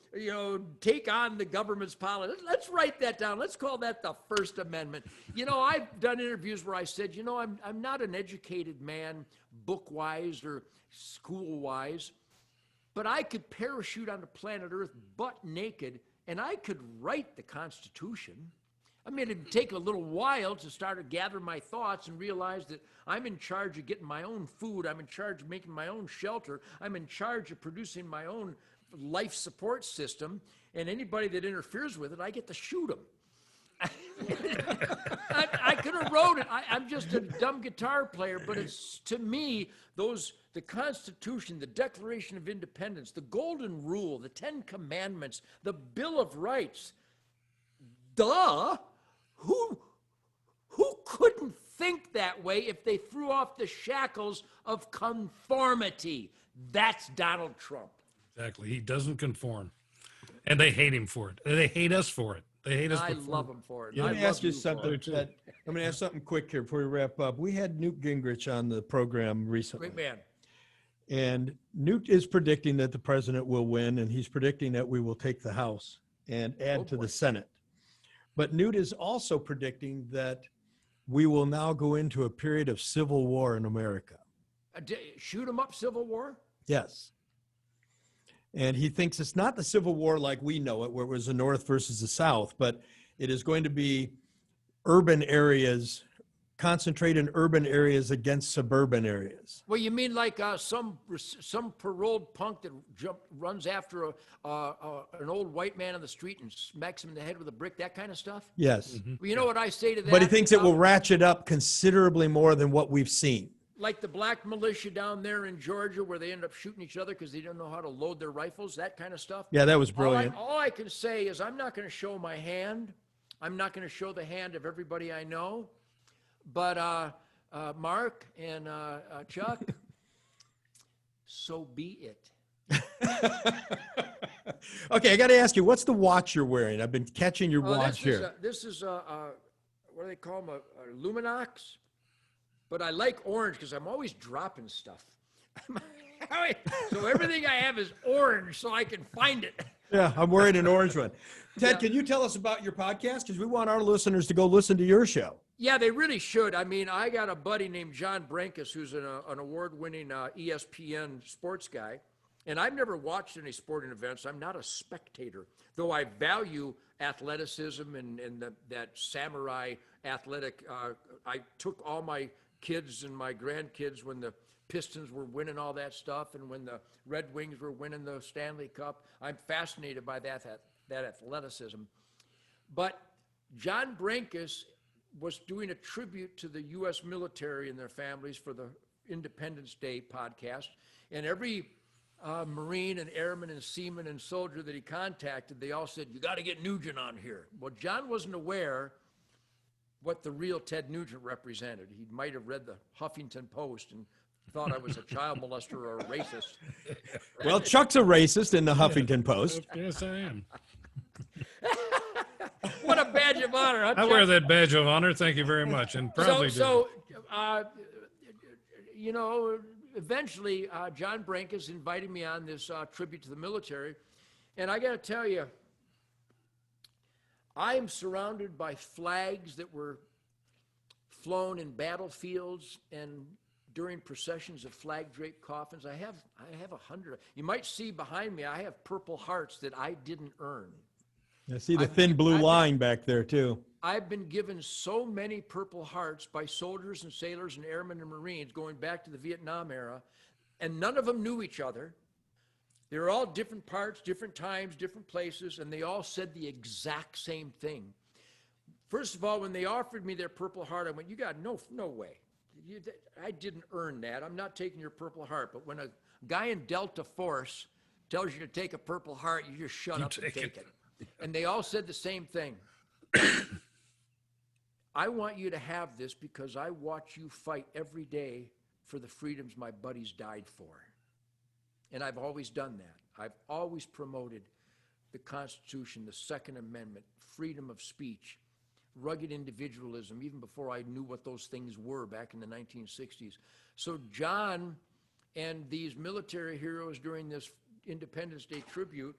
take on the government's policy. Let's write that down. Let's call that the First Amendment. I've done interviews where I said, I'm not an educated man, book-wise or school-wise, but I could parachute onto planet Earth butt naked, and I could write the Constitution. I mean, it'd take a little while to start to gather my thoughts and realize that I'm in charge of getting my own food. I'm in charge of making my own shelter. I'm in charge of producing my own life support system. And anybody that interferes with it, I get to shoot them. I could have wrote it. I'm just a dumb guitar player, but it's, to me, the Constitution, the Declaration of Independence, the Golden Rule, the Ten Commandments, the Bill of Rights. Duh! Who couldn't think that way if they threw off the shackles of conformity? That's Donald Trump. Exactly. He doesn't conform. And they hate him for it. They hate us for it. They hate us. I love him for it. Let me ask you something. it, too. I'm going to ask something quick here before we wrap up. We had Newt Gingrich on the program recently. Great man. And Newt is predicting that the president will win, and he's predicting that we will take the House and add to the Senate. But Newt is also predicting that we will now go into a period of civil war in America. Shoot 'em up Civil War? Yes. And he thinks it's not the Civil War like we know it, where it was the North versus the South, but it is going to be urban areas, concentrate in urban areas against suburban areas. Well, you mean like some paroled punk that runs after an old white man on the street and smacks him in the head with a brick, that kind of stuff? Yes. Mm-hmm. Well, you know what I say to that? But he thinks it will ratchet up considerably more than what we've seen. Like the black militia down there in Georgia where they end up shooting each other because they don't know how to load their rifles, that kind of stuff. Yeah, that was brilliant. All I can say is I'm not going to show my hand. I'm not going to show the hand of everybody I know. But Mark and Chuck, so be it. Okay, I got to ask you, what's the watch you're wearing? I've been catching your watch here. This is what do they call them? A Luminox. But I like orange because I'm always dropping stuff. So everything I have is orange so I can find it. Yeah, I'm wearing an orange one. Ted, can you tell us about your podcast? Because we want our listeners to go listen to your show. Yeah, they really should. I mean, I got a buddy named John Brankus, who's an award-winning ESPN sports guy. And I've never watched any sporting events. I'm not a spectator, though I value athleticism and that samurai athletic. I took all my kids and my grandkids when the Pistons were winning all that stuff and when the Red Wings were winning the Stanley Cup. I'm fascinated by that athleticism. But John Brankus was doing a tribute to the U.S. military and their families for the Independence Day podcast. And every Marine and airman and seaman and soldier that he contacted, they all said, you got to get Nugent on here. Well, John wasn't aware what the real Ted Nugent represented. He might have read the Huffington Post and thought I was a child molester or a racist. Well, Chuck's a racist in the Huffington Post. Yes, I am. What a badge of honor. Huh, I wear that badge of honor. Thank you very much. And proudly do. Eventually, John Brankus invited me on this tribute to the military. And I got to tell you, I am surrounded by flags that were flown in battlefields and during processions of flag-draped coffins. I have 100. You might see behind me, I have Purple Hearts that I didn't earn. I see the thin blue line back there, too. I've been given so many Purple Hearts by soldiers and sailors and airmen and Marines going back to the Vietnam era, and none of them knew each other. They were all different parts, different times, different places, and they all said the exact same thing. First of all, when they offered me their Purple Heart, I went, you got no way. I didn't earn that. I'm not taking your Purple Heart. But when a guy in Delta Force tells you to take a Purple Heart, you just shut up and take it. And they all said the same thing. I want you to have this because I watch you fight every day for the freedoms my buddies died for. And I've always done that. I've always promoted the Constitution, the Second Amendment, freedom of speech, rugged individualism, even before I knew what those things were back in the 1960s. So John and these military heroes during this Independence Day tribute,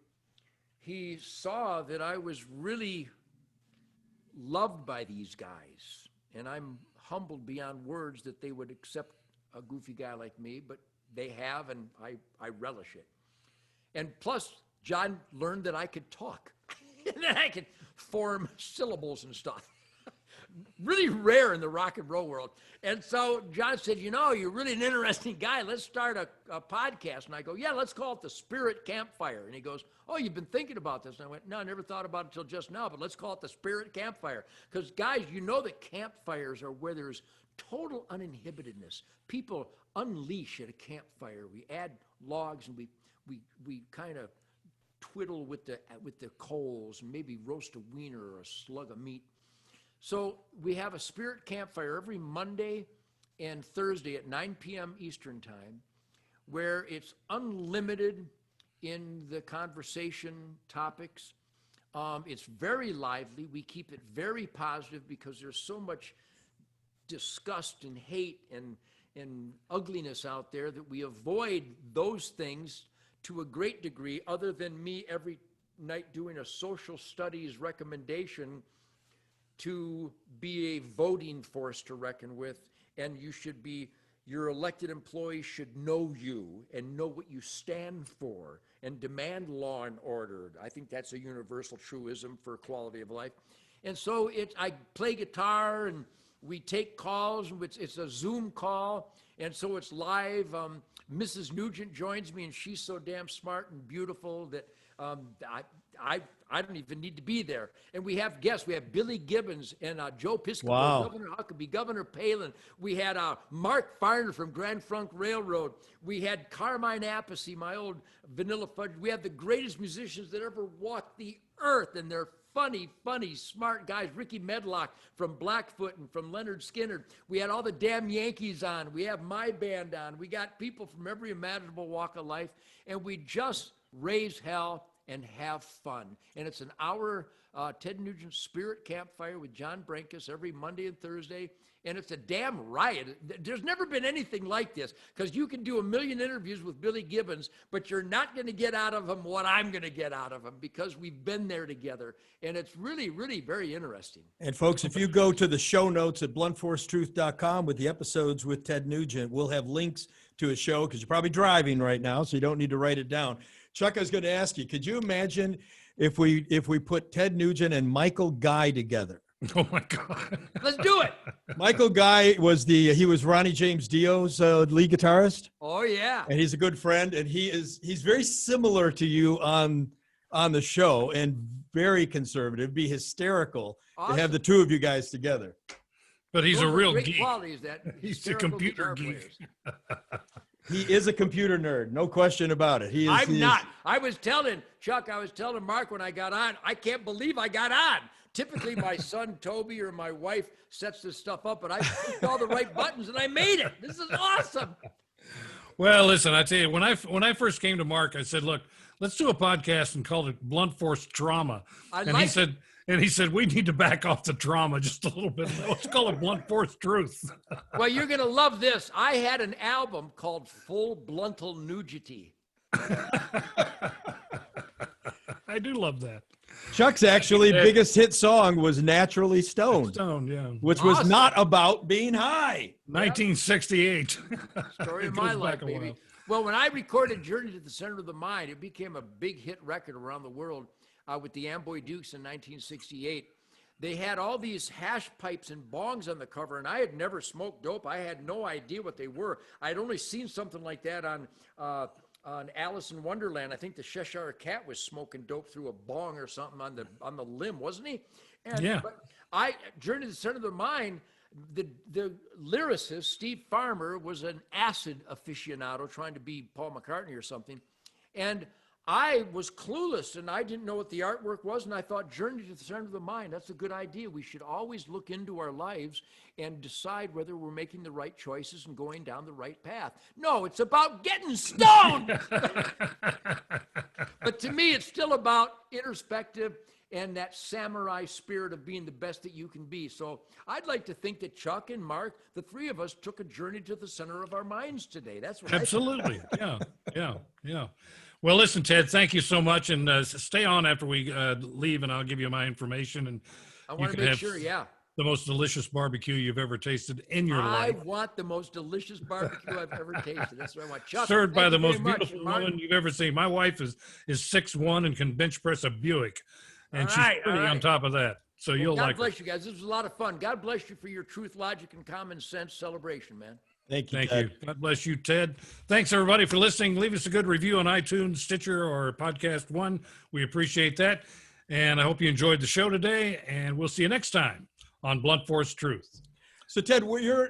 he saw that I was really loved by these guys. And I'm humbled beyond words that they would accept a goofy guy like me, but they have, and I relish it. And plus, John learned that I could talk, and that I could form syllables and stuff. Really rare in the rock and roll world. And so John said, you know, you're really an interesting guy. Let's start a podcast. And I go, yeah, let's call it the Spirit Campfire. And he goes, oh, you've been thinking about this. And I went, no, I never thought about it until just now, but let's call it the Spirit Campfire. Because guys, you know that campfires are where there's total uninhibitedness. People unleash at a campfire. We add logs and we kind of twiddle with the coals and maybe roast a wiener or a slug of meat. So we have a Spirit Campfire every Monday and Thursday at 9 p.m. Eastern Time, where it's unlimited in the conversation topics. It's very lively. We keep it very positive because there's so much disgust and hate and ugliness out there that we avoid those things to a great degree, other than me every night doing a social studies recommendation to be a voting force to reckon with, and your elected employees should know you and know what you stand for and demand law and order. I think that's a universal truism for quality of life. And so I play guitar and we take calls. It's a Zoom call, and so it's live. Mrs. Nugent joins me, and she's so damn smart and beautiful that I don't even need to be there. And we have guests. We have Billy Gibbons and Joe Piscopo, Wow. Governor Huckabee, Governor Palin. We had Mark Farner from Grand Trunk Railroad. We had Carmine Appice, my old Vanilla Fudge. We have the greatest musicians that ever walked the earth, and they're funny, smart guys. Ricky Medlock from Blackfoot and from Leonard Skinner. We had all the damn Yankees on. We have my band on. We got people from every imaginable walk of life, and we just raise hell and have fun. And it's an hour Ted Nugent Spirit Campfire with John Brankus every Monday and Thursday. And it's a damn riot. There's never been anything like this, because you can do 1 million interviews with Billy Gibbons, but you're not going to get out of him what I'm going to get out of him, because we've been there together. And it's really, really very interesting. And folks, if you go to the show notes at bluntforcetruth.com with the episodes with Ted Nugent, we'll have links to his show, because you're probably driving right now, so you don't need to write it down. Chuck, I was going to ask you, could you imagine if we put Ted Nugent and Michael Guy together? Oh my God. Let's do it. Michael Guy was Ronnie James Dio's lead guitarist. Oh, yeah. And he's a good friend, and he's very similar to you on the show, and very conservative. It'd be hysterical to have the two of you guys together. But he's a real geek. Qualities that He's a computer geek. He is a computer nerd, no question about it. I'm not. I was telling Mark when I got on, I can't believe I got on. Typically, my son Toby or my wife sets this stuff up, but I pushed all the right buttons and I made it. This is awesome. Well, listen, I tell you, when I first came to Mark, I said, look, let's do a podcast and call it Blunt Force Drama. He said, we need to back off the drama just a little bit. Let's call it Blunt Force Truth. Well, you're going to love this. I had an album called Full Bluntal Nugity. I do love that. Chuck's biggest hit song was Naturally Stoned. Stoned, yeah. Which was not about being high. 1968. Story of my life, baby. Well, when I recorded Journey to the Center of the Mind, it became a big hit record around the world with the Amboy Dukes in 1968. They had all these hash pipes and bongs on the cover, and I had never smoked dope. I had no idea what they were. I'd only seen something like that on Alice in Wonderland. I think the Cheshire Cat was smoking dope through a bong or something on the limb, wasn't he? And, yeah. But Journey to the Center of the Mind, the lyricist, Steve Farmer, was an acid aficionado trying to be Paul McCartney or something. And I was clueless and I didn't know what the artwork was. And I thought, Journey to the Center of the Mind, that's a good idea. We should always look into our lives and decide whether we're making the right choices and going down the right path. No, it's about getting stoned. But to me, it's still about introspective and that samurai spirit of being the best that you can be. So I'd like to think that Chuck and Mark, the three of us, took a journey to the center of our minds today. That's what Absolutely. Yeah. Well, listen, Ted, thank you so much. And stay on after we leave, and I'll give you my information. And I want to make sure, the most delicious barbecue you've ever tasted in your life. I want the most delicious barbecue I've ever tasted. That's what I want. Chuck, served by the most much, beautiful Mark. woman you've ever seen. My wife is 6'1" and can bench press a Buick, and she's pretty on top of that. So you'll like God bless her. you guys. This was a lot of fun. God bless you for your truth, logic, and common sense celebration, man. Thank you. Thank Ted. you. God bless you, Ted. Thanks, everybody, for listening. Leave us a good review on iTunes, Stitcher, or Podcast One. We appreciate that. And I hope you enjoyed the show today. And we'll see you next time on Blunt Force Truth. So, Ted, you're